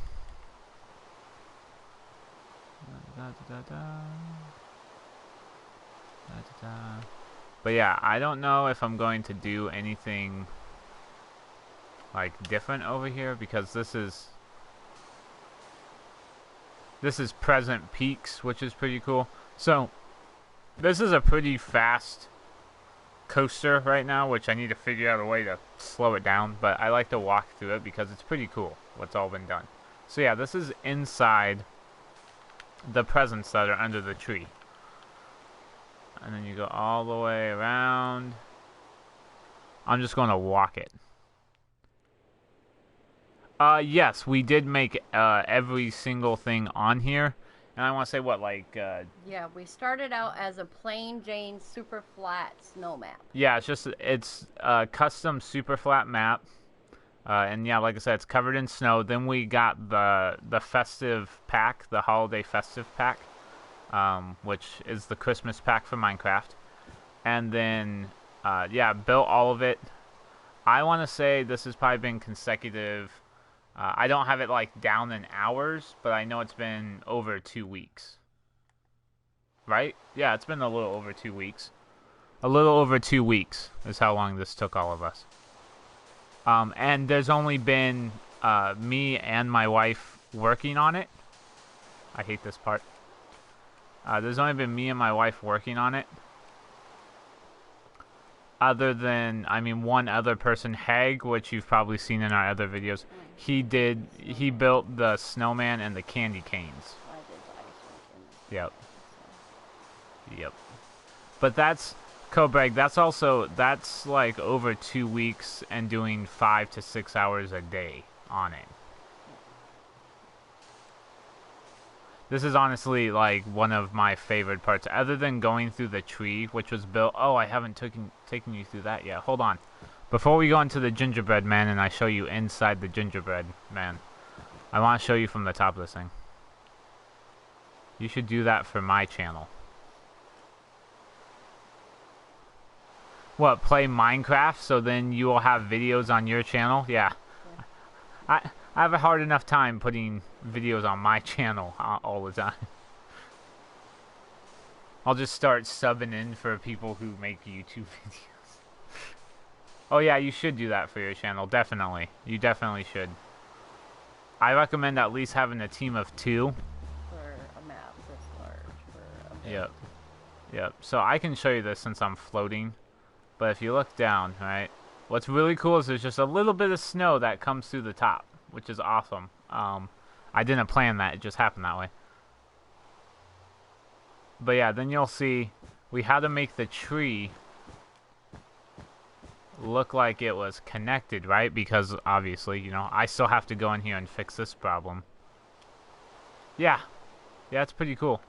But yeah, I don't know if I'm going to do anything like different over here because this is Present Peaks, which is pretty cool. So this is a pretty fast coaster right now, which I need to figure out a way to slow it down, but I like to walk through it because it's pretty cool what's all been done. So yeah, this is inside the presents that are under the tree. And then you go all the way around. I'm just going to walk it. Yes, we did make every single thing on here. And I want to say what, like... Yeah, we started out as a plain Jane super flat snow map. Yeah, it's a custom super flat map. And yeah, like I said, it's covered in snow. Then we got the festive pack, the holiday festive pack. Which is the Christmas pack for Minecraft. And then, yeah, built all of it. I want to say this has probably been consecutive I don't have it like down in hours, but I know it's been over 2 weeks. Right? Yeah, it's been a little over 2 weeks. A little over 2 weeks is how long this took all of us. And there's only been me and my wife working on it. I hate this part. There's only been me and my wife working on it. Other than, I mean, one other person, Hag, which you've probably seen in our other videos. He built the snowman and the candy canes. I did the ice rink in Yep. Yep. But that's, Cobreg, that's like over 2 weeks and doing 5 to 6 hours a day on it. This is honestly like one of my favorite parts, other than going through the tree, which was built. Oh, I haven't taken you through that yet. Hold on. Before we go into the gingerbread man and I show you inside the gingerbread man, I want to show you from the top of this thing. You should do that for my channel. What, play Minecraft so then you will have videos on your channel? Yeah. I have a hard enough time putting videos on my channel all the time. I'll just start subbing in for people who make YouTube videos. Oh yeah, you should do that for your channel, definitely. You definitely should. I recommend at least having a team of 2. For a map this large. For a build. Yep. Yep. So I can show you this since I'm floating. But if you look down, right, what's really cool is there's just a little bit of snow that comes through the top, which is awesome. I didn't plan that, it just happened that way. But yeah, then you'll see we had to make the tree look like it was connected, right? Because obviously, you know, I still have to go in here and fix this problem. Yeah. Yeah, it's pretty cool.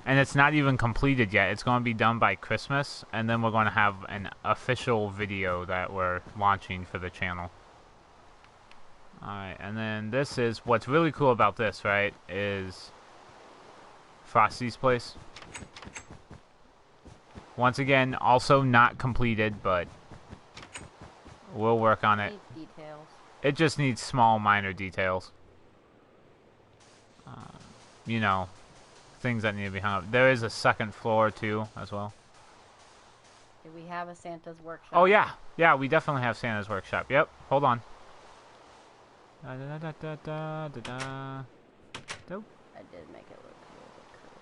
And it's not even completed yet. It's going to be done by Christmas, and then we're going to have an official video that we're launching for the channel. Alright, and then this is, what's really cool about this, right, is Frosty's place. Once again, also not completed, but we'll work on it. Needs details. It just needs small, minor details. You know, things that need to be hung up. There is a second floor, too, as well. Do we have a Santa's workshop? Oh, yeah. Yeah, we definitely have Santa's workshop. Yep, hold on. Da, da, da, da, da, da, da. Nope. I did make it look a little bit curved.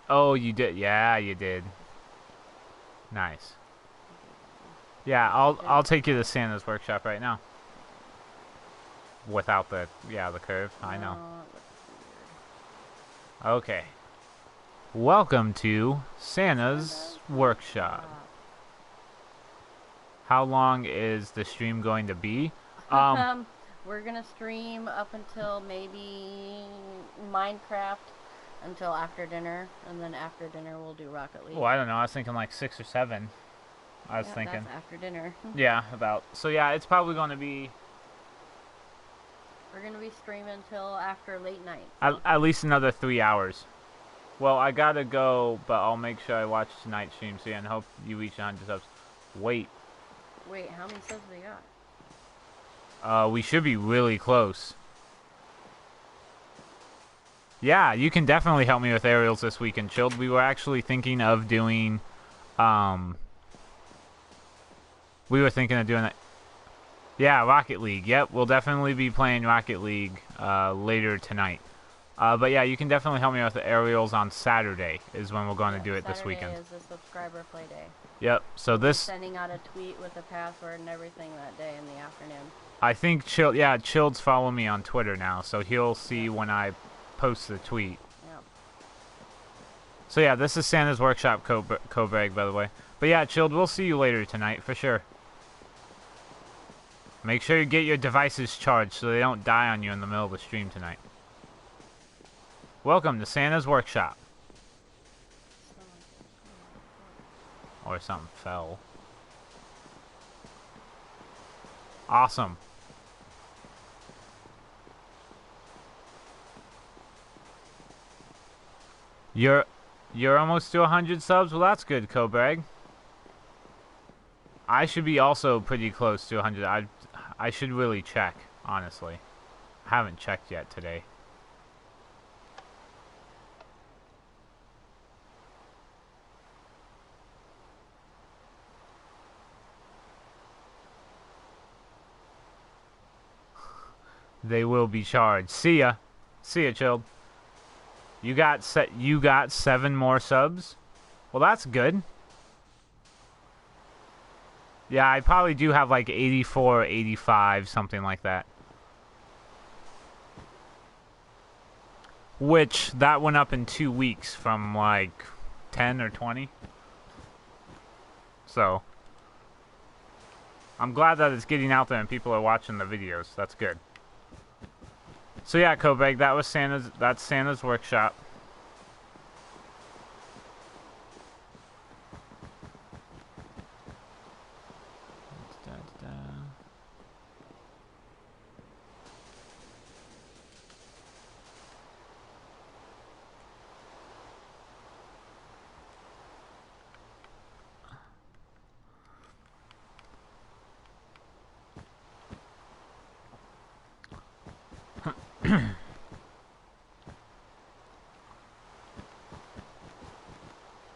Oh, you did. Yeah, you did. Nice. Yeah, I'll take you to Santa's workshop right now. Without the curve. I know. No, it looks weird. Okay. Welcome to Santa's workshop. How long is the stream going to be? We're gonna stream up until maybe Minecraft until after dinner, and then after dinner we'll do Rocket League. Oh, I don't know. I was thinking like 6 or 7. I was thinking. That's after dinner. Yeah, about. So yeah, it's probably going to be We're gonna be streaming until after late night. So. at least another 3 hours. Well, I gotta go, but I'll make sure I watch tonight's stream, so yeah, and hope you reach 100 subs. Wait, Wait, how many subs we got? we should be really close. Yeah, you can definitely help me with aerials this weekend, Chilled. We were actually thinking of doing, we were thinking of doing that. Yeah, Rocket League. Yep, we'll definitely be playing Rocket League later tonight. But yeah, you can definitely help me with the aerials on Saturday is when we're going to do it this weekend. Saturday is the subscriber play day. Yep, so this... Sending out a tweet with the password and everything that day in the afternoon. I think Chilled's following me on Twitter now, so he'll see when I post the tweet. Yep. So yeah, this is Santa's Workshop Cobreg, by the way. But yeah, Chilled, we'll see you later tonight, for sure. Make sure you get your devices charged so they don't die on you in the middle of the stream tonight. Welcome to Santa's Workshop. Or something fell. Awesome. You're almost to 100 subs? Well, that's good, Cobreg. I should be also pretty close to 100. I should really check, honestly. I haven't checked yet today. They will be charged. See ya. See ya, Chilled. You got 7 more subs? Well, that's good. Yeah, I probably do have like 84, 85, something like that. Which, that went up in 2 weeks from like 10 or 20. So, I'm glad that it's getting out there and people are watching the videos. That's good. So yeah, Cobeg, that's Santa's workshop.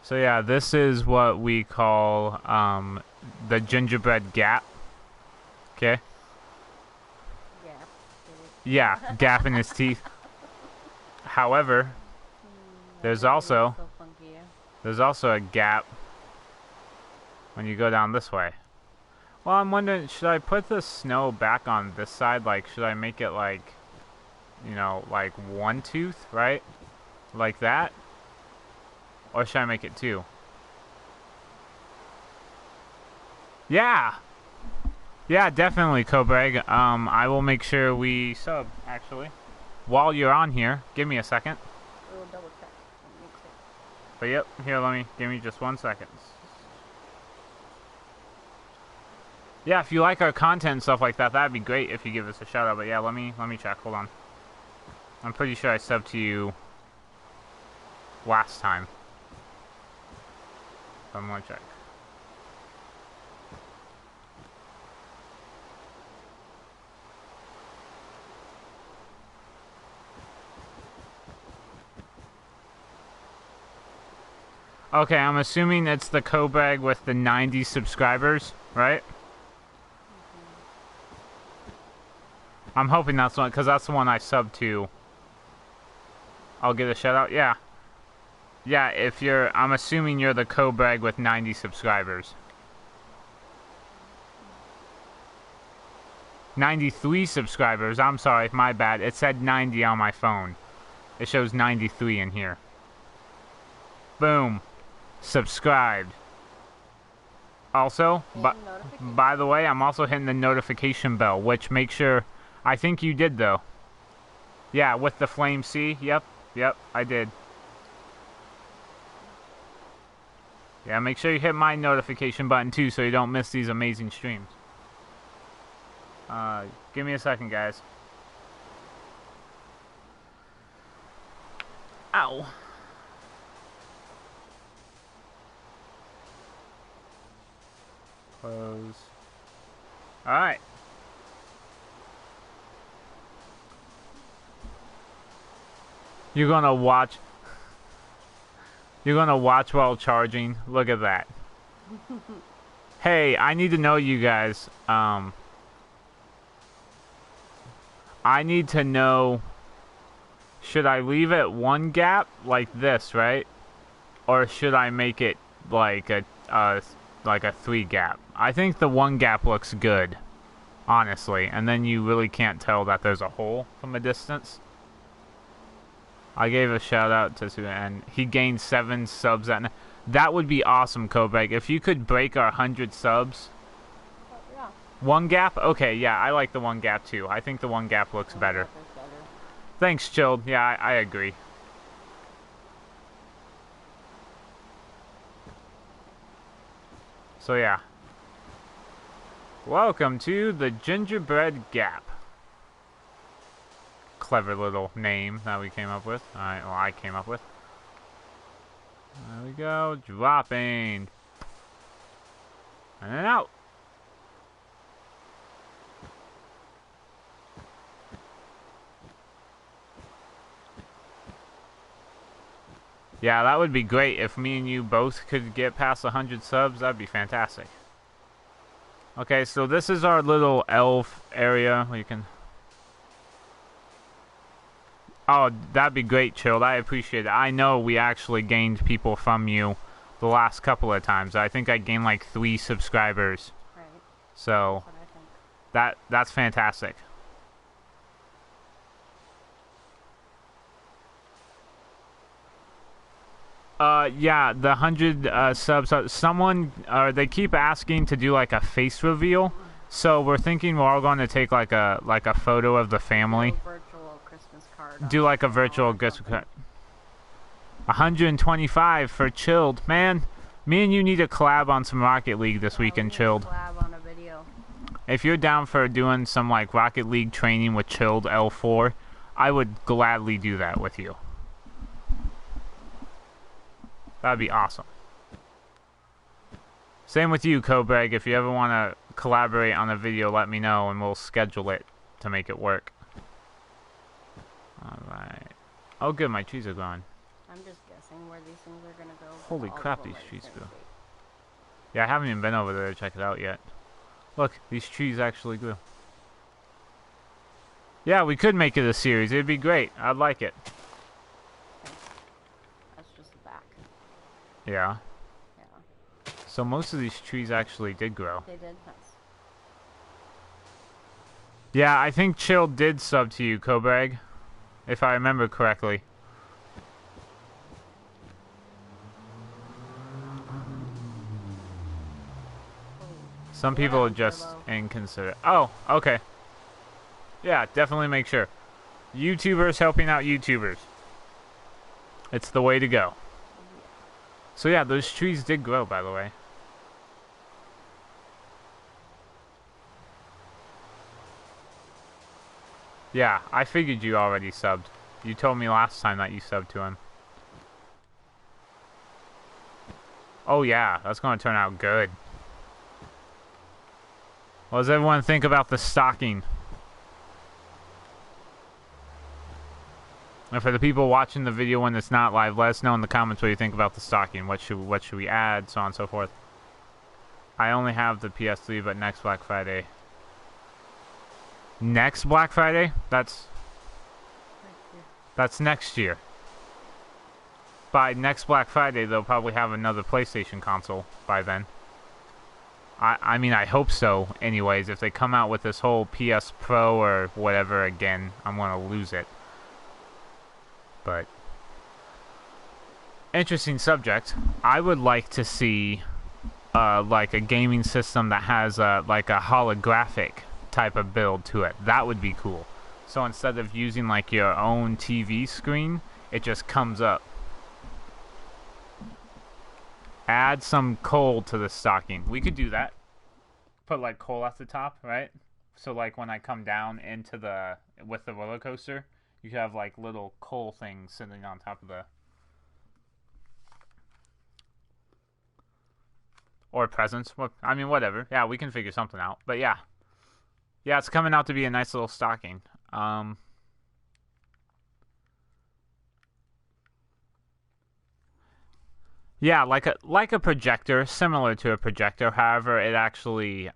So yeah, this is what we call the gingerbread gap. Okay? Yeah, gap in his teeth. However, there's also a gap when you go down this way. Well, I'm wondering, should I put the snow back on this side? Like, should I make it like, you know, like one tooth, right? Like that? Or should I make it 2? Yeah! Yeah, definitely, Cobreg. I will make sure we sub, actually. While you're on here, give me a second. We'll double check. But yep, here, give me just 1 second. Yeah, if you like our content and stuff like that, that'd be great if you give us a shout out. But yeah, let me check, hold on. I'm pretty sure I subbed to you last time. I'm gonna check. Okay, I'm assuming it's the Cobag with the 90 subscribers, right? I'm hoping that's one, because that's the one I subbed to. I'll get a shout out, yeah. Yeah, I'm assuming you're the Cobag with 90 subscribers. 93 subscribers, I'm sorry, my bad. It said 90 on my phone. It shows 93 in here. Boom. Subscribed. Also, by the way, I'm also hitting the notification bell, which makes sure... I think you did, though. Yeah, with the Flame C. Yep, I did. Yeah, make sure you hit my notification button, too, so you don't miss these amazing streams. Give me a second, guys. Ow. Close. Alright. You're gonna watch while charging. Look at that. Hey, I need to know, you guys. I need to know, should I leave it 1 gap like this, right? Or should I make it like a 3 gap? I think the 1 gap looks good, honestly, and then you really can't tell that there's a hole from a distance. I gave a shout out to Sue, and he gained 7 subs. That would be awesome, Kobeg. If you could break our 100 subs. Yeah. 1 gap? Okay, yeah, I like the 1 gap too. I think the 1 gap looks better. Thanks, Chilled. Yeah, I agree. So yeah. Welcome to the Gingerbread Gap. Clever little name that we came up with. Alright, well, I came up with. There we go. Dropping. And then out. Yeah, that would be great if me and you both could get past 100 subs. That'd be fantastic. Okay, so this is our little elf area where you can... Oh, that'd be great, Chilled. I appreciate it. I know we actually gained people from you the last couple of times. I think I gained like 3 subscribers. Right. So, That's what I think. that's fantastic. Yeah, the 100 subs. Someone, they keep asking to do like a face reveal. So we're thinking we're all going to take like a photo of the family. Do a virtual Christmas card. Do like a virtual Christmas card. 125 for Chilled. Man, me and you need to collab on some Rocket League this weekend, Chilled. Collab on a video. If you're down for doing some like Rocket League training with Chilled L4, I would gladly do that with you. That'd be awesome. Same with you, Cobreg. If you ever want to collaborate on a video, let me know and we'll schedule it to make it work. Alright. Oh good, my trees are gone. I'm just guessing where these things are gonna go. Holy All of crap, them these are trees the same grew. shape. Yeah, I haven't even been over there to check it out yet. Look, these trees actually grew. Yeah, we could make it a series. It'd be great. I'd like it. That's just the back. Yeah. Yeah. So most of these trees actually did grow. They did. Nice. Yeah, I think Chill did sub to you, Cobreg. If I remember correctly. Some people are just inconsiderate. Oh, okay. Yeah, definitely make sure. YouTubers helping out YouTubers. It's the way to go. So yeah, those trees did grow, by the way. Yeah, I figured you already subbed. You told me last time that you subbed to him. Oh yeah, that's going to turn out good. What does everyone think about the stocking? And for the people watching the video when it's not live, let us know in the comments what you think about the stocking. What should we add, so on and so forth. I only have the PS3, but next Black Friday. Next Black Friday? That's next year. By next Black Friday, they'll probably have another PlayStation console by then. I mean, I hope so. Anyways, if they come out with this whole PS Pro or whatever again, I'm going to lose it. But interesting subject. I would like to see like a gaming system that has like a holographic type of build to it. That would be cool. So instead of using like your own TV screen, it just comes up. Add some coal to the stocking. We could do that. Put like coal at the top, right? So like when I come down into with the roller coaster, you could have like little coal things sitting on top of the... Or presents. I mean, whatever. Yeah, we can figure something out. But yeah. Yeah, it's coming out to be a nice little stocking. Yeah, like a projector, similar to a projector. However, it actually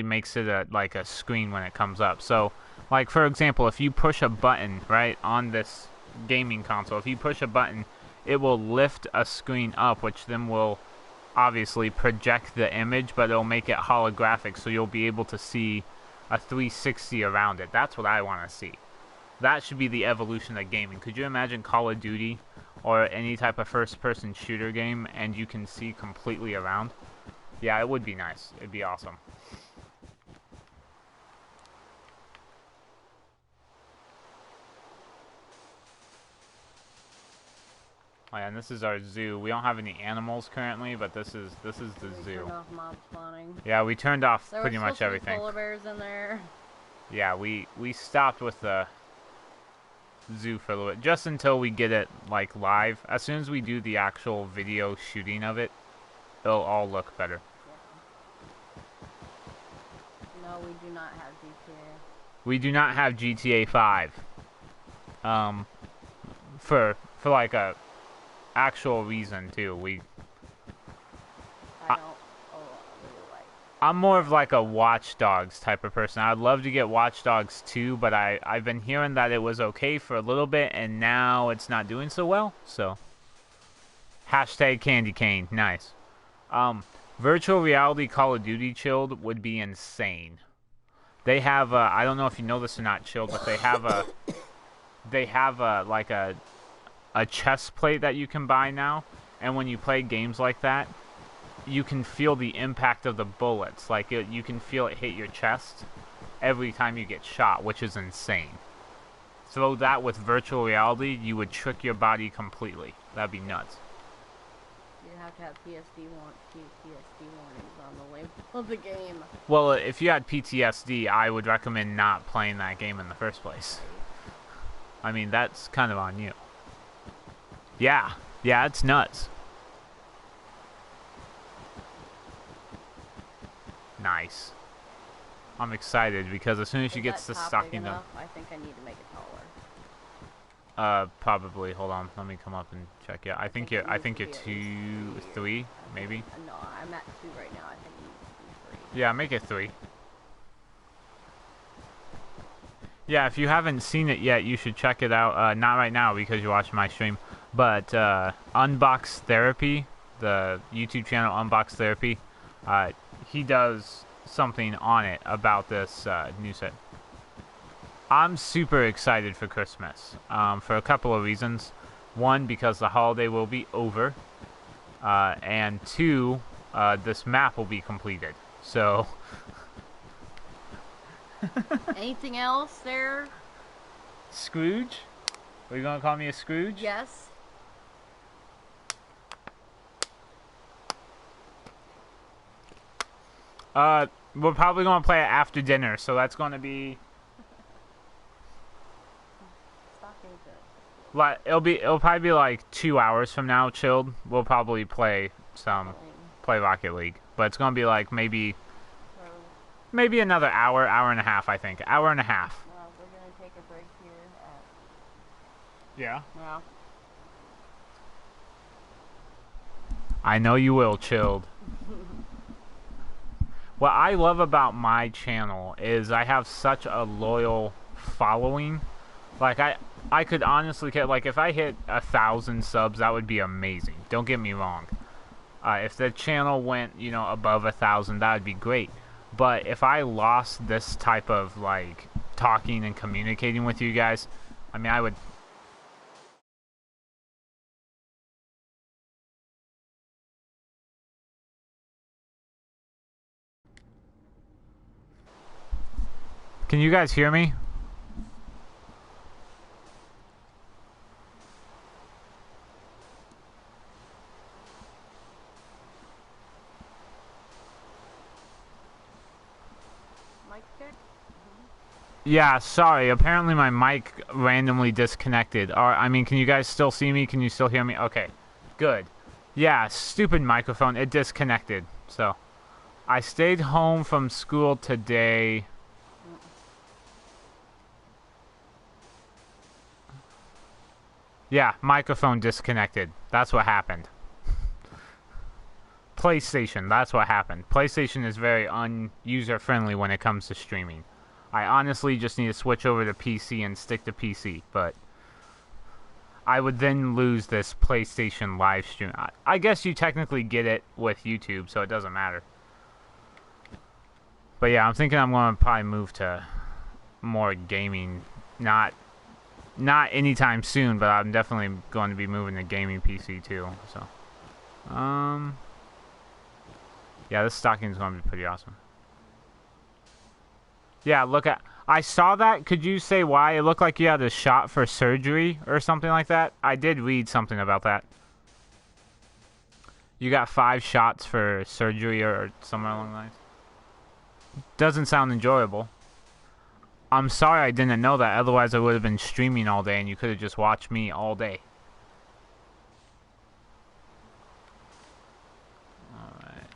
makes it like a screen when it comes up. So, like for example, if you push a button right on this gaming console, if you push a button, it will lift a screen up, which then will obviously project the image, but it'll make it holographic, so you'll be able to see a 360 around it. That's what I want to see. That should be the evolution of gaming. Could you imagine Call of Duty or any type of first-person shooter game and you can see completely around? Yeah, it would be nice. It'd be awesome. Oh yeah, and this is our zoo. We don't have any animals currently, but this is the zoo. Turned off mob spawning. Yeah, we turned off There pretty were much supposed to be everything. polar bears in there. Yeah, we stopped with the zoo for a little bit, just until we get it like live. As soon as we do the actual video shooting of it, it'll all look better. Yeah. No, we do not have GTA. We do not have GTA 5. For for like a actual reason too. I don't really like. I'm more of like a Watch Dogs type of person. I'd love to get Watch Dogs 2, but I've been hearing that it was okay for a little bit, and now it's not doing so well. So, hashtag Candy Cane, nice. Virtual reality Call of Duty Chilled would be insane. They have I don't know if you know this or not, Chilled, but they have like a chest plate that you can buy now, and when you play games like that, you can feel the impact of the bullets. Like, you can feel it hit your chest every time you get shot, which is insane. Throw that with virtual reality, you would trick your body completely. That'd be nuts. You have to have PTSD warnings on the label of the game. Well, if you had PTSD, I would recommend not playing that game in the first place. I mean, that's kind of on you. Yeah, it's nuts. Nice. I'm excited because as soon as she gets the stocking done, I think I need to make it taller. Probably. Hold on, let me come up and check. Yeah, I think you're 2, 3, maybe. No, I'm at 2 right now. I think it needs to be 3. Yeah, make it 3. Yeah, if you haven't seen it yet, you should check it out. Not right now because you're watching my stream, but Unbox Therapy, the YouTube channel Unbox Therapy, he does something on it about this new set. I'm super excited for Christmas for a couple of reasons. One, because the holiday will be over, and 2, this map will be completed. So. Anything else there? Scrooge? Are you gonna call me a Scrooge? Yes. We're probably gonna play it after dinner, so that's gonna be. It'll probably be like 2 hours from now. Chilled. We'll probably play Rocket League, but it's gonna be like maybe another hour and a half. I think hour and a half. We're gonna take a break here. Yeah. Yeah. I know you will, Chilled. What I love about my channel is I have such a loyal following. Like, I could honestly get, like, if I hit 1,000 subs, that would be amazing. Don't get me wrong. If the channel went, above 1,000, that would be great. But if I lost this type of, like, talking and communicating with you guys, I mean, I would. Can you guys hear me? Mic check? Yeah, sorry. Apparently my mic randomly disconnected. Can you guys still see me? Can you still hear me? Okay, good. Yeah, stupid microphone. It disconnected. So, I stayed home from school today. Yeah, microphone disconnected. That's what happened. PlayStation, that's what happened. PlayStation is very un-user-friendly when it comes to streaming. I honestly just need to switch over to PC and stick to PC, but I would then lose this PlayStation live stream. I guess you technically get it with YouTube, so it doesn't matter. But yeah, I'm thinking I'm going to probably move to more gaming. Not anytime soon, but I'm definitely going to be moving to gaming PC too. So, yeah, this stocking is going to be pretty awesome. Yeah, I saw that. Could you say why? It looked like you had a shot for surgery or something like that. I did read something about that. You got 5 shots for surgery or somewhere along the lines. Doesn't sound enjoyable. I'm sorry I didn't know that. Otherwise, I would have been streaming all day and you could have just watched me all day. Alright.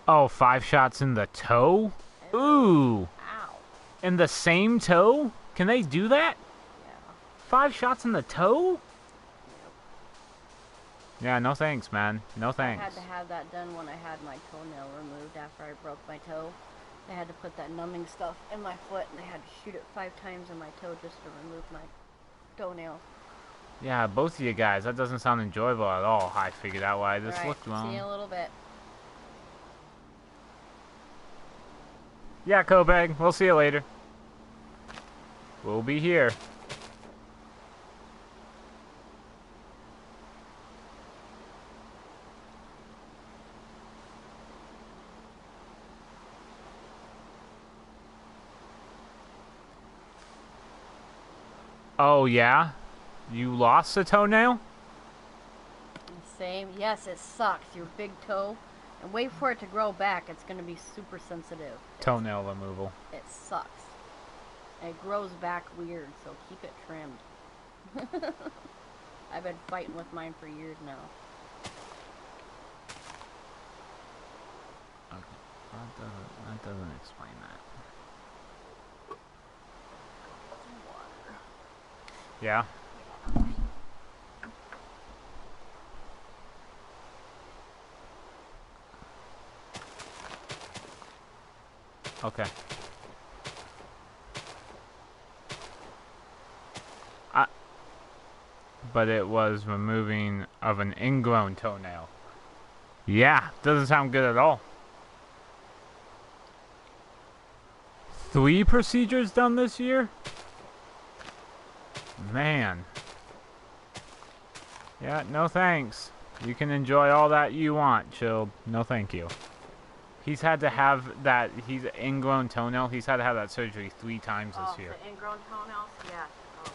Oh, 5 shots in the toe? Ew. Ooh. Ow. In the same toe? Can they do that? Yeah. 5 shots in the toe? Yep. Yeah, no thanks, man. No thanks. I had to have that done when I had my toenail removed after I broke my toe. They had to put that numbing stuff in my foot, and they had to shoot it 5 times in my toe just to remove my toenail. Yeah, both of you guys. That doesn't sound enjoyable at all. I figured out why this Right. looked wrong. See you in a little bit. Yeah, Kobag. We'll see you later. We'll be here. Oh, yeah? You lost a toenail? Same. Yes, it sucks. Your big toe. And wait for it to grow back. It's going to be super sensitive. Toenail removal. It sucks. And it grows back weird, so keep it trimmed. I've been fighting with mine for years now. Okay. That doesn't explain that. Yeah? Okay. But it was removing of an ingrown toenail. Yeah, doesn't sound good at all. 3 procedures done this year? Man. Yeah, no thanks. You can enjoy all that you want, Chilled. No thank you. He's had to have that, he's ingrown toenail, he's had to have that surgery 3 times this year. The ingrown toenails? Yeah. Oh.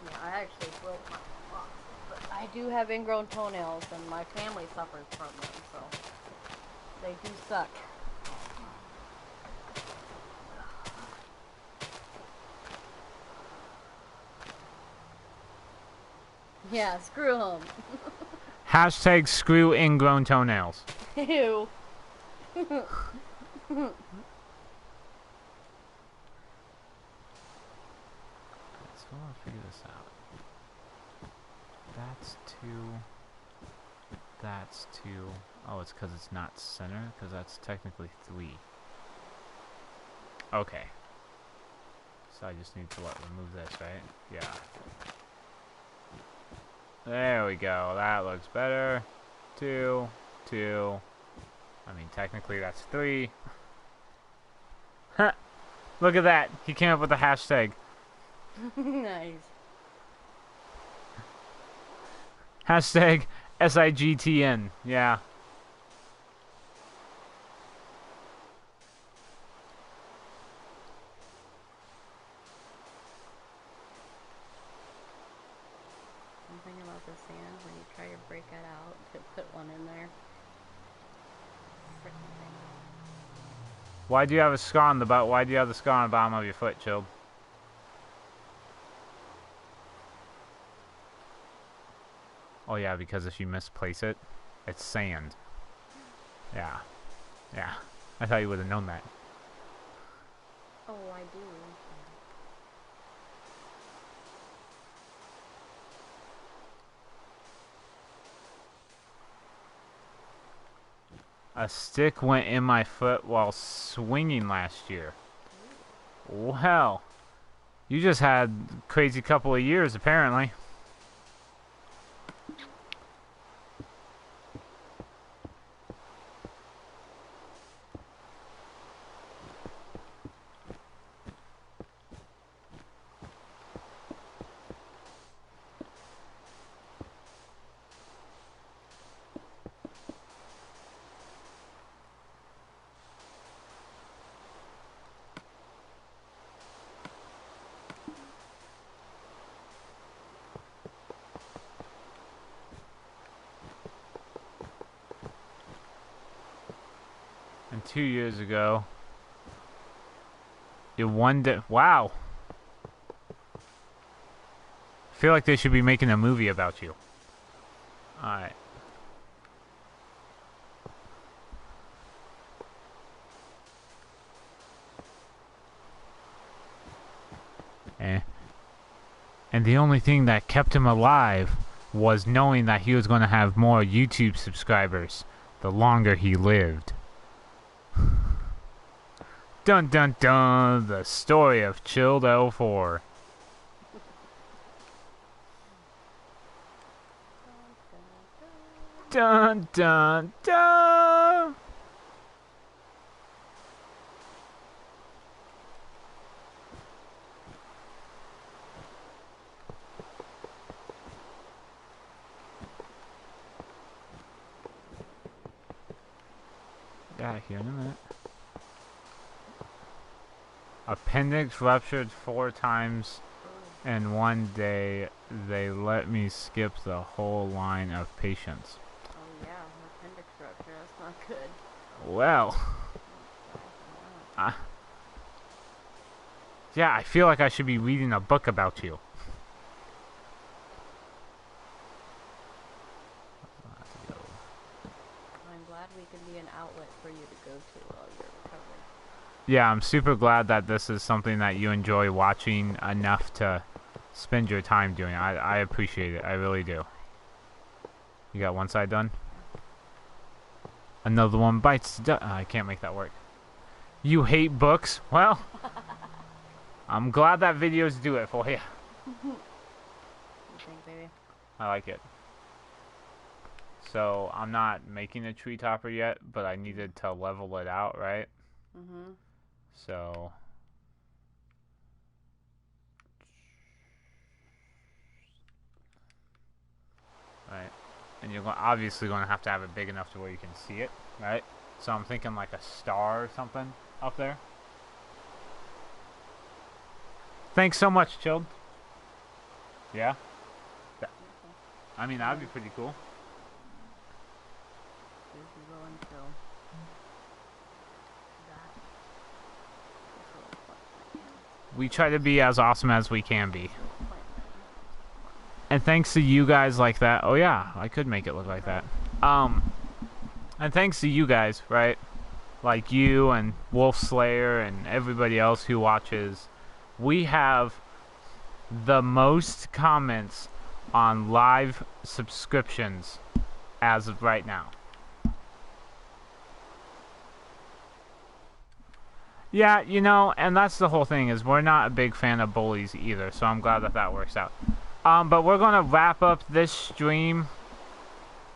Yeah, I actually broke my box. But I do have ingrown toenails, and my family suffers from them, so they do suck. Yeah, screw them. Hashtag screw ingrown toenails. Ew. So I'll figure this out. That's 2. That's 2. Oh, it's because it's not center? Because that's technically 3. Okay. So I just need to remove this, right? Yeah. There we go. That looks better. 2. 2. I mean, technically that's 3. Huh. Look at that. He came up with a hashtag. Nice. Hashtag SIGTN. Yeah. Something about the sand when you try to break it out to put one in there. Frickin' thing. Why do you have a scar on the butt? Why do you have the scar on the bottom of your foot, Chilled? Oh yeah, because if you misplace it, it's sand. Yeah. Yeah. I thought you would have known that. Oh, I do. A stick went in my foot while swinging last year. Well, you just had a crazy couple of years, apparently. And 2 years ago, you one day. Wow. I feel like they should be making a movie about you. Alright. And the only thing that kept him alive was knowing that he was going to have more YouTube subscribers the longer he lived. Dun dun dun, the story of Chilled L4. Dun dun dun. Got here in a minute. Appendix ruptured 4 times in one day. They let me skip the whole line of patients. Oh yeah, appendix rupture. That's not good. Well, yeah, I feel like I should be reading a book about you. I'm glad we could be an outlet for you to go to while you're recovering. Yeah, I'm super glad that this is something that you enjoy watching enough to spend your time doing. I appreciate it. I really do. You got one side done? Another one bites the dust. I can't make that work. You hate books? Well, I'm glad that videos do it for you. What do you think, baby? I like it. So, I'm not making a tree topper yet, but I needed to level it out, right? Mm-hmm. So... Right. And you're obviously going to have it big enough to where you can see it, right? So I'm thinking like a star or something up there. Thanks so much, Chilled. Yeah? I mean, that would be pretty cool. We try to be as awesome as we can be. And thanks to you guys like that. Oh yeah, I could make it look like that. And thanks to you guys, right? Like you and Wolf Slayer and everybody else who watches. We have the most comments on live subscriptions as of right now. Yeah, you know, and that's the whole thing, is we're not a big fan of bullies either, so I'm glad that that works out. But we're gonna wrap up this stream.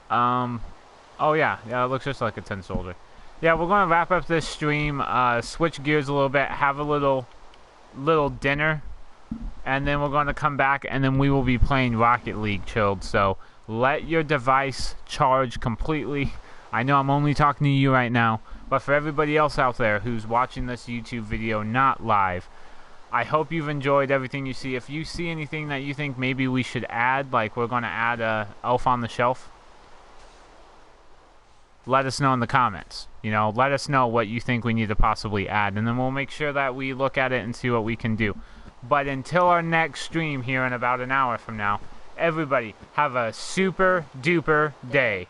Oh yeah, it looks just like a tin soldier. Yeah, we're gonna wrap up this stream, switch gears a little bit, have a little dinner, and then we're gonna come back, and then we will be playing Rocket League, Chilled. So let your device charge completely. I know I'm only talking to you right now, but for everybody else out there who's watching this YouTube video not live, I hope you've enjoyed everything you see. If you see anything that you think maybe we should add, like we're going to add a Elf on the Shelf, let us know in the comments. You know, let us know what you think we need to possibly add, and then we'll make sure that we look at it and see what we can do. But until our next stream here in about an hour from now, everybody have a super duper day.